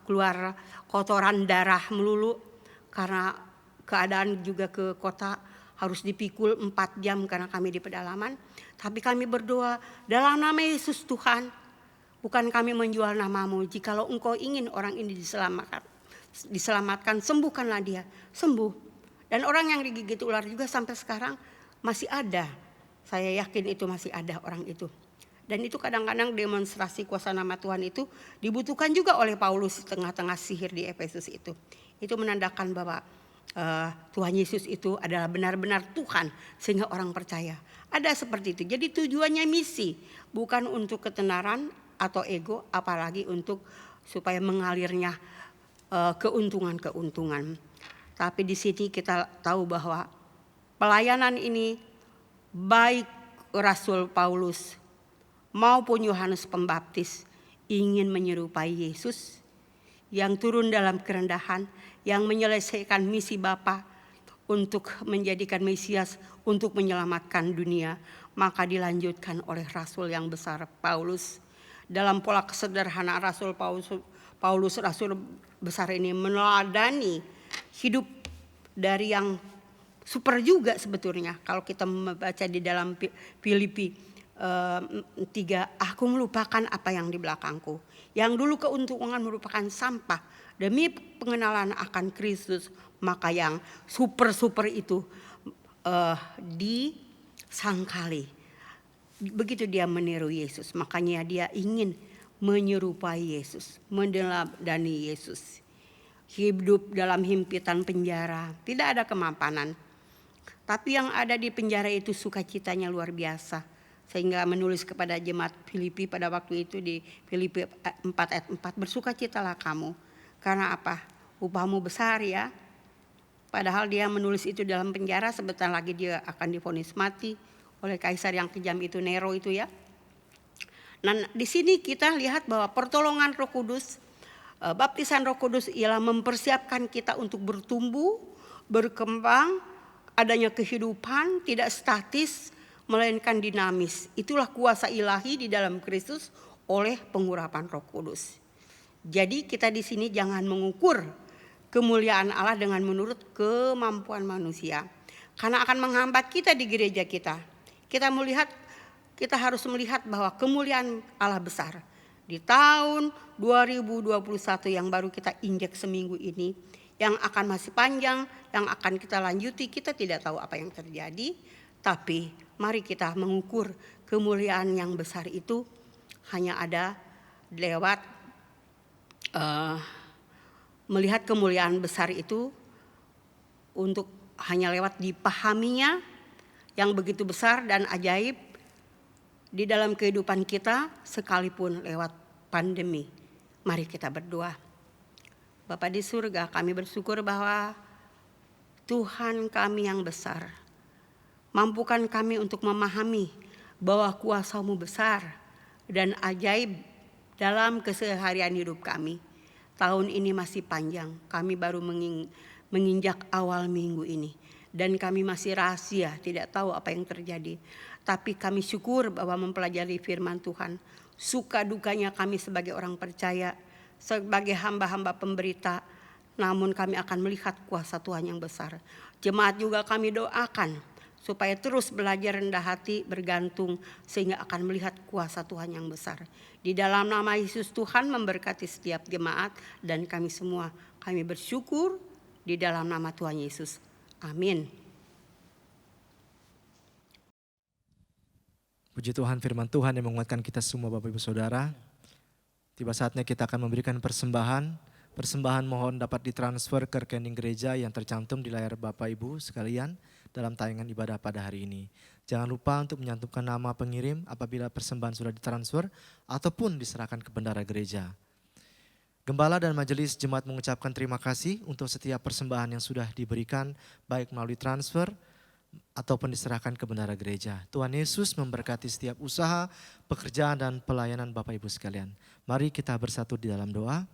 keluar kotoran darah melulu karena keadaan juga ke kota harus dipikul 4 jam karena kami di pedalaman. Tapi kami berdoa dalam nama Yesus Tuhan, bukan kami menjual namamu. Jikalau Engkau ingin orang ini diselamatkan, sembuhkanlah dia, sembuh. Dan orang yang digigit ular juga sampai sekarang masih ada. Saya yakin itu masih ada orang itu. Dan itu kadang-kadang demonstrasi kuasa nama Tuhan itu dibutuhkan juga oleh Paulus di tengah-tengah sihir di Efesus itu. Itu menandakan bahwa Tuhan Yesus itu adalah benar-benar Tuhan sehingga orang percaya. Ada seperti itu. Jadi tujuannya misi, bukan untuk ketenaran atau ego, apalagi untuk supaya mengalirnya keuntungan-keuntungan. Tapi di sini kita tahu bahwa pelayanan ini baik Rasul Paulus maupun Yohanes Pembaptis ingin menyerupai Yesus yang turun dalam kerendahan, yang menyelesaikan misi Bapa untuk menjadikan Mesias untuk menyelamatkan dunia. Maka dilanjutkan oleh Rasul yang besar Paulus. Dalam pola kesederhanaan Rasul Paulus Rasul besar ini meneladani hidup dari yang super juga sebetulnya. Kalau kita membaca di dalam Filipi 3, aku melupakan apa yang di belakangku. Yang dulu keuntungan merupakan sampah demi pengenalan akan Kristus, maka yang super itu disangkali. Begitu dia meniru Yesus, makanya dia ingin menyerupai Yesus, meneladani Yesus. Hidup dalam himpitan penjara, tidak ada kemapanan. Tapi yang ada di penjara itu sukacitanya luar biasa. Sehingga menulis kepada jemaat Filipi pada waktu itu di Filipi 4 ayat 4, bersukacitalah kamu. Karena apa? Upahmu besar ya. Padahal dia menulis itu dalam penjara, sebentar lagi dia akan divonis mati oleh kaisar yang kejam itu, Nero itu ya. Nah, di sini kita lihat bahwa pertolongan Roh Kudus, baptisan Roh Kudus ialah mempersiapkan kita untuk bertumbuh, berkembang, adanya kehidupan tidak statis melainkan dinamis. Itulah kuasa ilahi di dalam Kristus oleh pengurapan Roh Kudus. Jadi kita di sini jangan mengukur kemuliaan Allah dengan menurut kemampuan manusia, karena akan menghambat kita di gereja kita. Kita harus melihat bahwa kemuliaan Allah besar. Di tahun 2021 yang baru kita injak seminggu ini, yang akan masih panjang, yang akan kita lanjuti, kita tidak tahu apa yang terjadi. Tapi mari kita mengukur kemuliaan yang besar itu hanya ada lewat melihat kemuliaan besar itu untuk hanya lewat dipahaminya yang begitu besar dan ajaib di dalam kehidupan kita, sekalipun lewat pandemi. Mari kita berdoa. Bapa di surga, kami bersyukur bahwa Tuhan kami yang besar, mampukan kami untuk memahami bahwa kuasa-Mu besar dan ajaib dalam keseharian hidup kami. Tahun ini masih panjang, kami baru menginjak awal minggu ini. Dan kami masih rahasia, tidak tahu apa yang terjadi. Tapi kami syukur bahwa mempelajari firman Tuhan, suka dukanya kami sebagai orang percaya, sebagai hamba-hamba pemberita, namun kami akan melihat kuasa Tuhan yang besar. Jemaat juga kami doakan supaya terus belajar rendah hati, bergantung, sehingga akan melihat kuasa Tuhan yang besar. Di dalam nama Yesus Tuhan memberkati setiap jemaat dan kami semua. Kami bersyukur di dalam nama Tuhan Yesus. Amin. Puji Tuhan, firman Tuhan yang menguatkan kita semua Bapak Ibu Saudara. Tiba saatnya kita akan memberikan persembahan. Persembahan mohon dapat ditransfer ke rekening gereja yang tercantum di layar Bapak Ibu sekalian dalam tayangan ibadah pada hari ini. Jangan lupa untuk menyantumkan nama pengirim apabila persembahan sudah ditransfer ataupun diserahkan ke bendara gereja. Gembala dan majelis jemaat mengucapkan terima kasih untuk setiap persembahan yang sudah diberikan baik melalui transfer ataupun diserahkan ke bendara gereja. Tuhan Yesus memberkati setiap usaha, pekerjaan dan pelayanan Bapak Ibu sekalian. Mari kita bersatu di dalam doa.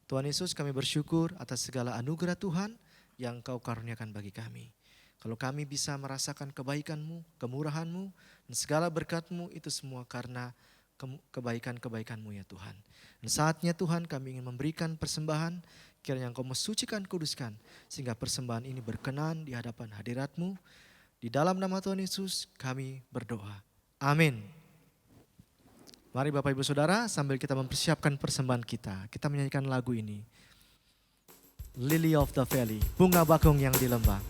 Tuhan Yesus, kami bersyukur atas segala anugerah Tuhan yang Kau karuniakan bagi kami. Kalau kami bisa merasakan kebaikan-Mu, kemurahan-Mu, dan segala berkat-Mu itu semua karena kebaikan-kebaikan-Mu ya Tuhan. Dan saatnya Tuhan kami ingin memberikan persembahan, kiranya Engkau mensucikan, kuduskan, sehingga persembahan ini berkenan di hadapan hadirat-Mu. Di dalam nama Tuhan Yesus kami berdoa. Amin. Mari Bapak Ibu Saudara, sambil kita mempersiapkan persembahan kita menyanyikan lagu ini. Lily of the Valley, bunga bakung yang di lembah.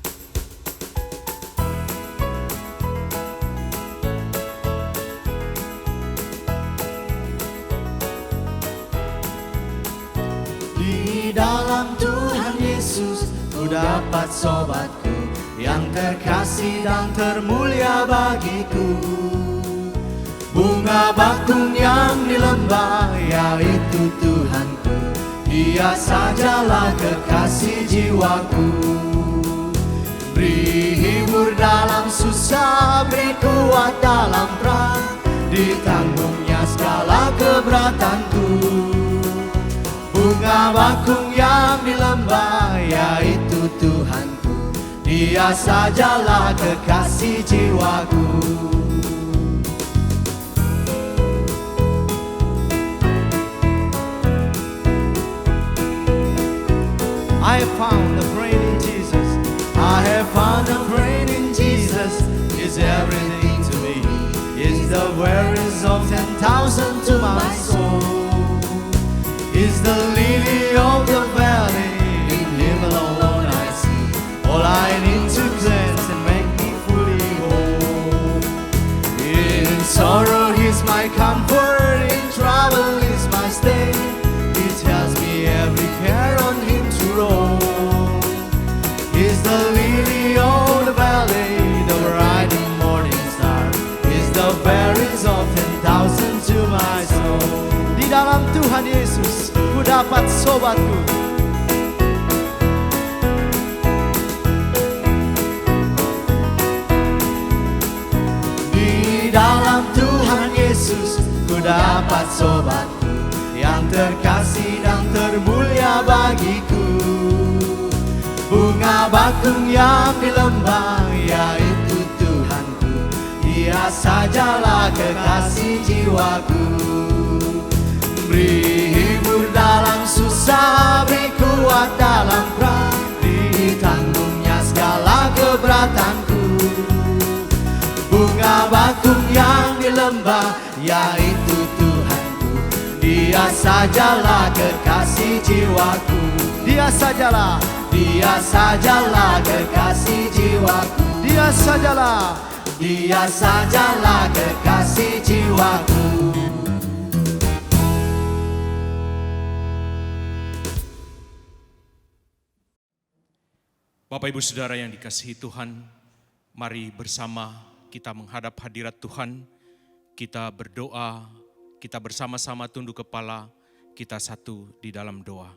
ku dapat sobatku yang terkasih dan termulia bagiku. Bunga bakung yang di lembah, yaitu Tuhanku, Dia sajalah kekasih jiwaku. Beri hibur dalam susah, beri kuat dalam perang, ditanggungnya segala keberatanku. Bunga bakung yang di lembah, yaitu Tuhanku, Dia sajalah kekasih jiwaku. I have found a friend in Jesus. I have found a friend in Jesus. Is everything to me. Is the worries of 10,000 to my soul. Is the lily of the valley. In Him alone I see. All I need to cleanse and make me fully whole. In sorrow He's my comfort. In trouble He's my stay. He tells me every care on Him to roll. Is the lily of the valley, the bright and morning star. Is the berries of 10,000 to my soul. Di dalam Tuhan Yesus, ku dapat sobatku. Di dalam Tuhan Yesus, ku dapat sobatku yang terkasih dan termulia bagiku. Bunga bakung yang di lembah, yaitu Tuhanku, Dia sajalah kekasih jiwaku. Beri hibur dalam susah, beri kuat dalam perang, ditanggungnya segala keberatanku. Bunga bakung yang di lembah, yaitu Tuhanku, Dia sajalah kekasih jiwaku. Dia sajalah, Dia sajalah kekasih jiwaku. Dia sajalah. Dia sajalah kekasih jiwaku. Bapak Ibu Saudara yang dikasihi Tuhan, mari bersama kita menghadap hadirat Tuhan. Kita berdoa, kita bersama-sama tunduk kepala, kita satu di dalam doa.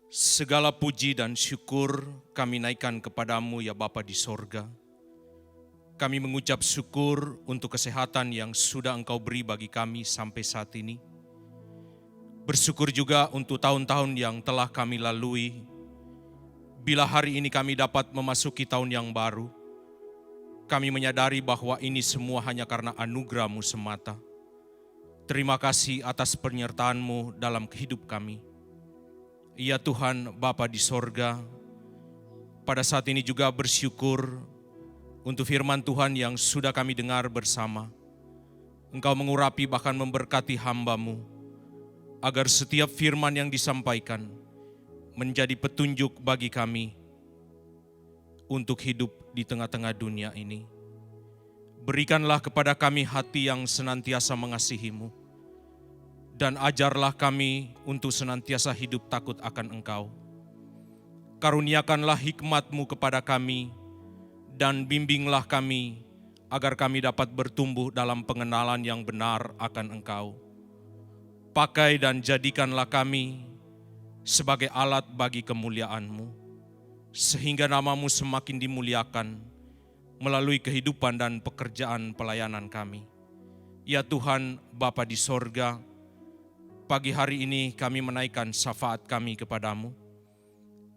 Segala puji dan syukur kami naikkan kepadamu ya Bapa di sorga. Kami mengucap syukur untuk kesehatan yang sudah Engkau beri bagi kami sampai saat ini. Bersyukur juga untuk tahun-tahun yang telah kami lalui. Bila hari ini kami dapat memasuki tahun yang baru, kami menyadari bahwa ini semua hanya karena anugerah-Mu semata. Terima kasih atas penyertaan-Mu dalam kehidup kami. Ya Tuhan Bapa di sorga, pada saat ini juga bersyukur untuk firman Tuhan yang sudah kami dengar bersama. Engkau mengurapi bahkan memberkati hamba-Mu, agar setiap firman yang disampaikan menjadi petunjuk bagi kami untuk hidup di tengah-tengah dunia ini. Berikanlah kepada kami hati yang senantiasa mengasihi-Mu, dan ajarlah kami untuk senantiasa hidup takut akan Engkau. Karuniakanlah hikmat-Mu kepada kami, dan bimbinglah kami agar kami dapat bertumbuh dalam pengenalan yang benar akan Engkau. Pakai dan jadikanlah kami sebagai alat bagi kemuliaan-Mu, sehingga nama-Mu semakin dimuliakan melalui kehidupan dan pekerjaan pelayanan kami. Ya Tuhan Bapa di sorga, pagi hari ini kami menaikkan syafaat kami kepadamu.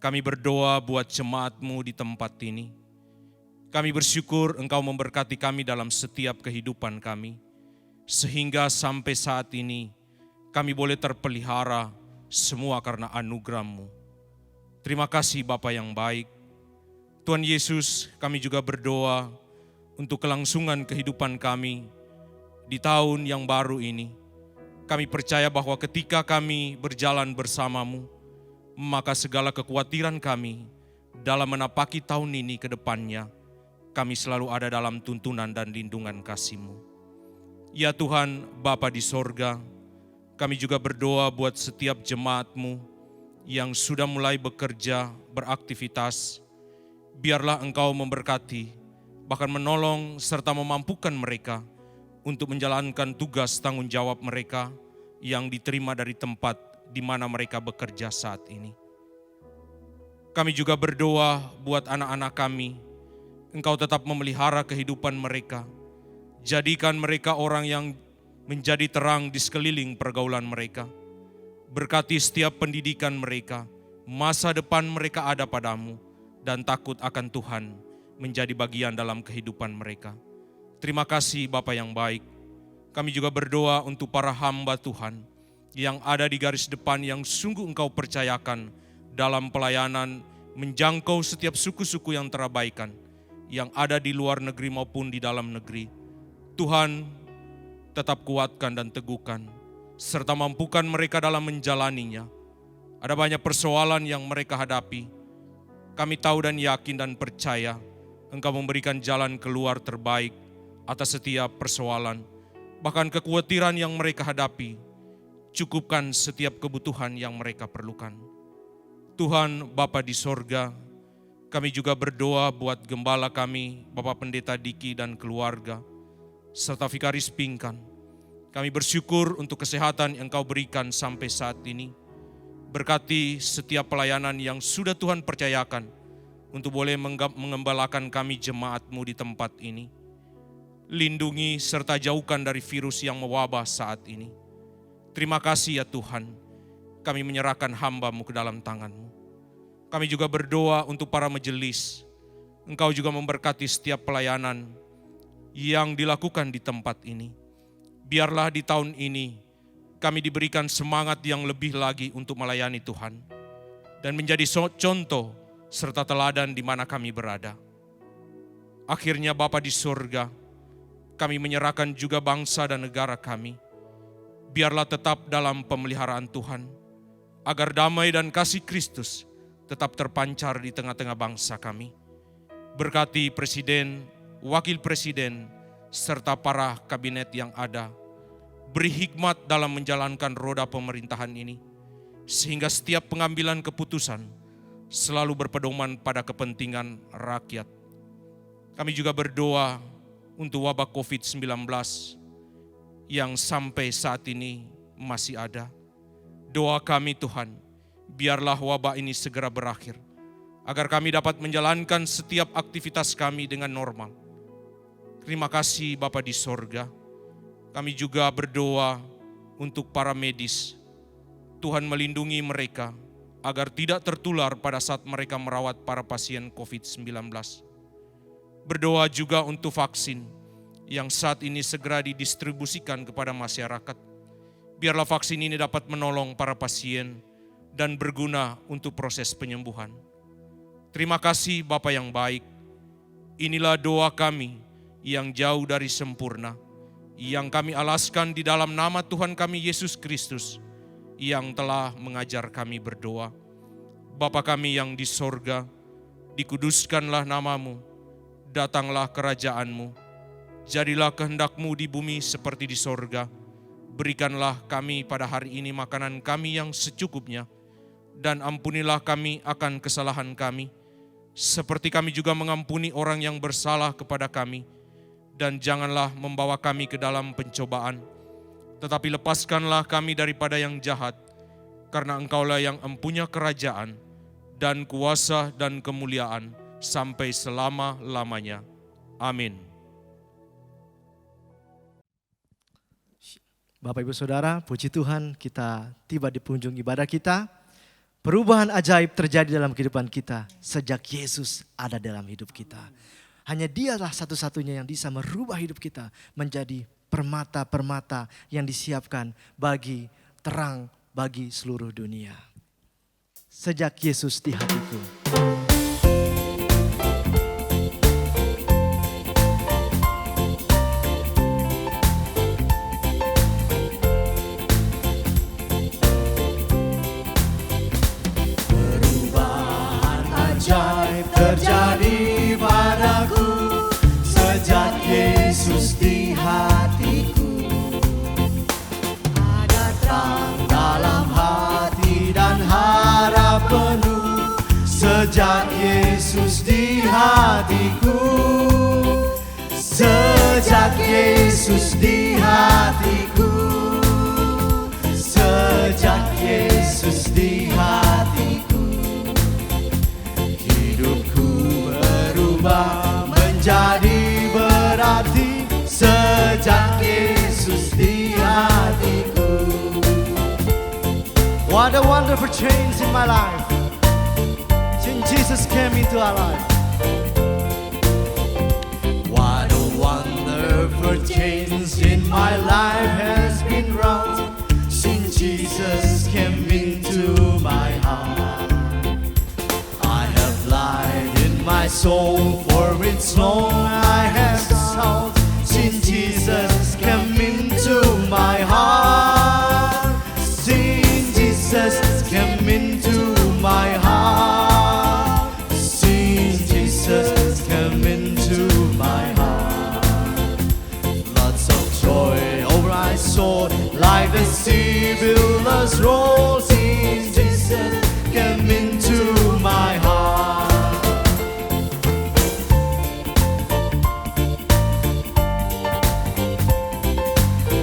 Kami berdoa buat jemaat-Mu di tempat ini. Kami bersyukur Engkau memberkati kami dalam setiap kehidupan kami, sehingga sampai saat ini kami boleh terpelihara semua karena anugerah-Mu. Terima kasih Bapa yang baik. Tuhan Yesus, kami juga berdoa untuk kelangsungan kehidupan kami di tahun yang baru ini. Kami percaya bahwa ketika kami berjalan bersama-Mu, maka segala kekhawatiran kami dalam menapaki tahun ini ke depannya, kami selalu ada dalam tuntunan dan lindungan kasih-Mu. Ya Tuhan, Bapa di sorga, kami juga berdoa buat setiap jemaat-Mu yang sudah mulai bekerja, beraktivitas, biarlah Engkau memberkati, bahkan menolong serta memampukan mereka untuk menjalankan tugas tanggung jawab mereka yang diterima dari tempat di mana mereka bekerja saat ini. Kami juga berdoa buat anak-anak kami, Engkau tetap memelihara kehidupan mereka. Jadikan mereka orang yang menjadi terang di sekeliling pergaulan mereka. Berkati setiap pendidikan mereka, masa depan mereka ada padamu, dan takut akan Tuhan menjadi bagian dalam kehidupan mereka. Terima kasih Bapa yang baik. Kami juga berdoa untuk para hamba Tuhan yang ada di garis depan yang sungguh Engkau percayakan dalam pelayanan menjangkau setiap suku-suku yang terabaikan, yang ada di luar negeri maupun di dalam negeri. Tuhan, tetap kuatkan dan teguhkan, serta mampukan mereka dalam menjalaninya. Ada banyak persoalan yang mereka hadapi. Kami tahu dan yakin dan percaya Engkau memberikan jalan keluar terbaik atas setiap persoalan. Bahkan kekhawatiran yang mereka hadapi, cukupkan setiap kebutuhan yang mereka perlukan. Tuhan Bapa di sorga, kami juga berdoa buat gembala kami, Bapak Pendeta Diki dan keluarga, serta Vikaris Pingkan. Kami bersyukur untuk kesehatan yang Engkau berikan sampai saat ini. Berkati setiap pelayanan yang sudah Tuhan percayakan untuk boleh mengembalakan kami jemaat-Mu di tempat ini. Lindungi serta jauhkan dari virus yang mewabah saat ini. Terima kasih ya Tuhan, kami menyerahkan hamba-Mu ke dalam tangan-Mu. Kami juga berdoa untuk para majelis. Engkau juga memberkati setiap pelayanan yang dilakukan di tempat ini. Biarlah di tahun ini kami diberikan semangat yang lebih lagi untuk melayani Tuhan dan menjadi contoh serta teladan di mana kami berada. Akhirnya Bapa di surga, kami menyerahkan juga bangsa dan negara kami. Biarlah tetap dalam pemeliharaan Tuhan, agar damai dan kasih Kristus tetap terpancar di tengah-tengah bangsa kami. Berkati Presiden, Wakil Presiden, serta para kabinet yang ada. Beri hikmat dalam menjalankan roda pemerintahan ini, sehingga setiap pengambilan keputusan selalu berpedoman pada kepentingan rakyat. Kami juga berdoa untuk wabah COVID-19 yang sampai saat ini masih ada. Doa kami Tuhan, biarlah wabah ini segera berakhir, agar kami dapat menjalankan setiap aktivitas kami dengan normal. Terima kasih Bapa di sorga. Kami juga berdoa untuk para medis. Tuhan melindungi mereka, agar tidak tertular pada saat mereka merawat para pasien COVID-19. Berdoa juga untuk vaksin yang saat ini segera didistribusikan kepada masyarakat. Biarlah vaksin ini dapat menolong para pasien dan berguna untuk proses penyembuhan. Terima kasih Bapa yang baik. Inilah doa kami yang jauh dari sempurna, yang kami alaskan di dalam nama Tuhan kami Yesus Kristus, yang telah mengajar kami berdoa. Bapa kami yang di sorga, dikuduskanlah namamu, datanglah kerajaan-Mu, jadilah kehendak-Mu di bumi seperti di sorga. Berikanlah kami pada hari ini makanan kami yang secukupnya, dan ampunilah kami akan kesalahan kami, seperti kami juga mengampuni orang yang bersalah kepada kami. Dan janganlah membawa kami ke dalam pencobaan, tetapi lepaskanlah kami daripada yang jahat, karena Engkaulah yang empunya kerajaan, dan kuasa dan kemuliaan, sampai selama-lamanya. Amin. Bapak Ibu Saudara, puji Tuhan kita tiba di penghujung ibadah kita. Perubahan ajaib terjadi dalam kehidupan kita sejak Yesus ada dalam hidup kita. Hanya Dialah satu-satunya yang bisa merubah hidup kita menjadi permata-permata yang disiapkan bagi terang bagi seluruh dunia. Sejak Yesus di hatiku. Perubahan ajaib terjadi padaku sejak Yesus di hatiku. Ada terang dalam hati dan harapan. sejak Yesus di hatiku, sejak Yesus di hatiku, sejak Yesus di hatiku, hidupku berubah menjadi berarti sejak Yesus di hatiku. What a wonderful change in my life. Since Jesus came into our life. What a wonderful change in my life has been wrought since Jesus came into my heart. I have light in my soul, for it's long I have sought since Jesus came into my heart. Since Jesus came into my heart, since Jesus came into my heart, lots of joy over my soul, like the sea billows roll. Since Jesus came into my heart.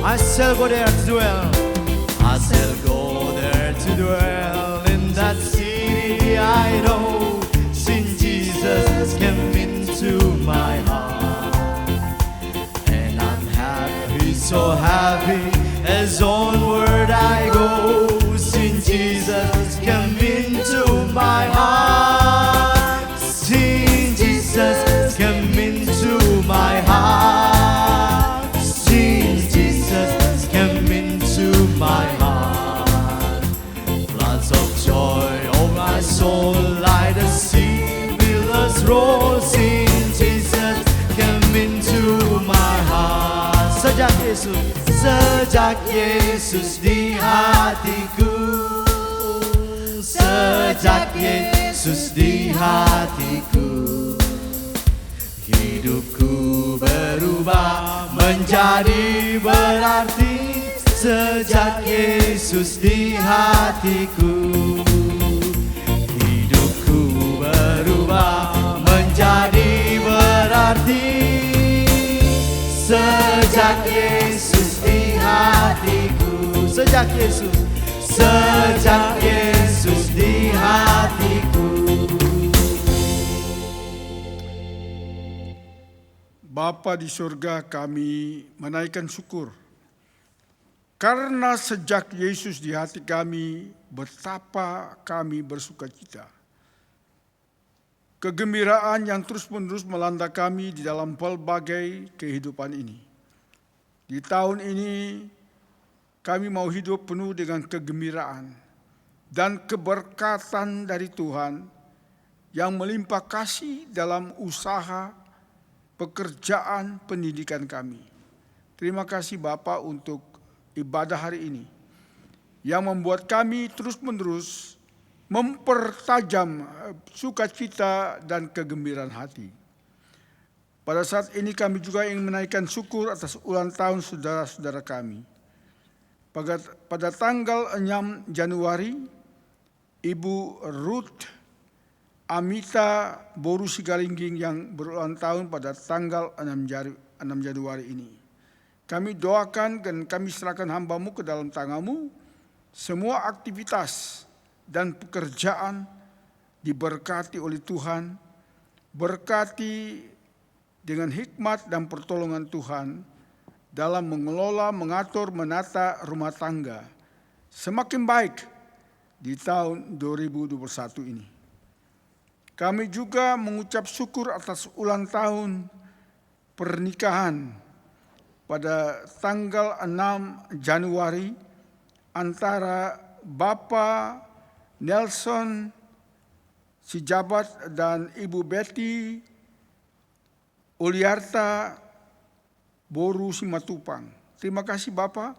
I shall go there to dwell. I shall go there to dwell in that city I know, since Jesus came into my heart. And I'm happy, so happy, as onward I go, since Jesus came into my heart. Since Jesus came into my heart, since Jesus came into my heart, floods of joy over my soul, like the sea billows roll. Since Jesus came into my heart, Sejak Yesus, sejak Yesus di hatiku, sejak Yesus di hatiku, hidupku berubah menjadi berarti sejak Yesus di hatiku, hidupku berubah menjadi berarti sejak Yesus di hatiku, sejak Yesus, sejak Yesus di hatiku. Bapa di surga, kami menaikkan syukur karena sejak Yesus di hati kami, betapa kami bersukacita. Kegembiraan yang terus-menerus melanda kami di dalam pelbagai kehidupan ini. Di tahun ini, kami mau hidup penuh dengan kegembiraan dan keberkatan dari Tuhan yang melimpah kasih dalam usaha, pekerjaan, pendidikan kami. Terima kasih Bapa untuk ibadah hari ini yang membuat kami terus-menerus mempertajam sukacita dan kegembiraan hati. Pada saat ini kami juga ingin menaikkan syukur atas ulang tahun saudara-saudara kami. Pada tanggal 6 Januari, Ibu Ruth Amita Boru Sigalingging yang berulang tahun pada tanggal 6 Januari ini. Kami doakan dan kami serahkan hamba-Mu ke dalam tangan-Mu, semua aktivitas dan pekerjaan diberkati oleh Tuhan, berkati dengan hikmat dan pertolongan Tuhan dalam mengelola, mengatur, menata rumah tangga semakin baik di tahun 2021 ini. Kami juga mengucap syukur atas ulang tahun pernikahan pada tanggal 6 Januari antara Bapak Nelson Sijabat dan Ibu Betty Uliarta Boru Simatupang. Terima kasih Bapak,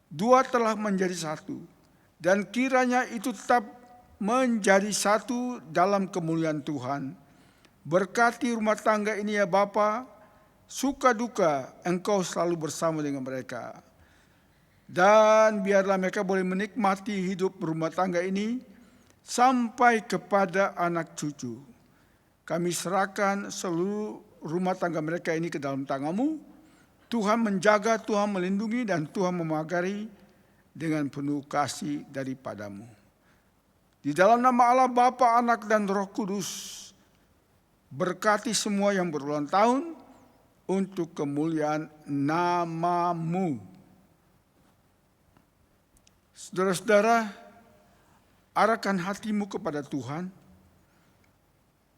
dua telah menjadi satu, dan kiranya itu tetap menjadi satu dalam kemuliaan Tuhan. Berkati rumah tangga ini ya Bapa, suka duka Engkau selalu bersama dengan mereka. Dan biarlah mereka boleh menikmati hidup rumah tangga ini sampai kepada anak cucu. Kami serahkan seluruh rumah tangga mereka ini ke dalam tangan-Mu. Tuhan menjaga, Tuhan melindungi, dan Tuhan memagari dengan penuh kasih daripada-Mu. Di dalam nama Allah Bapa, Anak, dan Roh Kudus, berkati semua yang berulang tahun untuk kemuliaan nama-Mu. Saudara-saudara, arahkan hatimu kepada Tuhan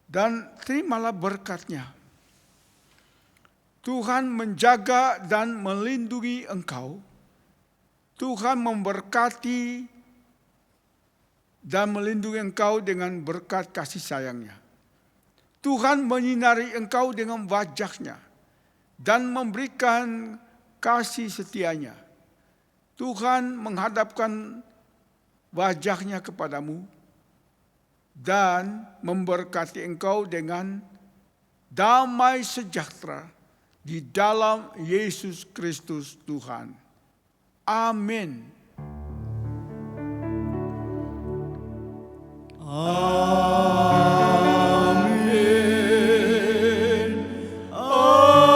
dan terimalah berkat-Nya. Tuhan menjaga dan melindungi engkau. Tuhan memberkati dan melindungi engkau dengan berkat kasih sayang-Nya. Tuhan menyinari engkau dengan wajah-Nya dan memberikan kasih setia-Nya. Tuhan menghadapkan wajah-Nya kepadamu dan memberkati engkau dengan damai sejahtera di dalam Yesus Kristus Tuhan. Amin. Amin. Amin.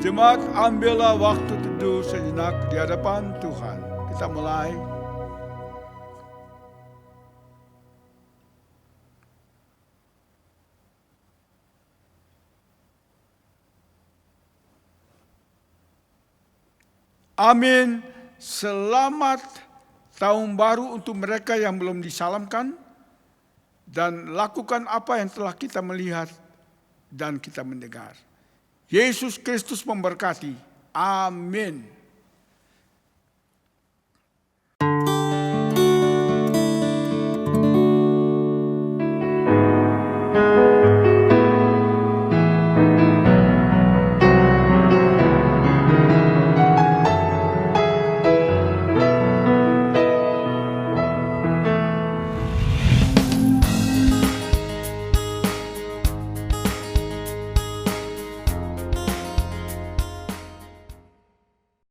Jemaat, ambillah waktu teduh sejenak di hadapan Tuhan. Kita mulai. Amin. Selamat tahun baru untuk mereka yang belum disalamkan. Dan lakukan apa yang telah kita melihat dan kita mendengar. Yesus Kristus memberkati. Amin.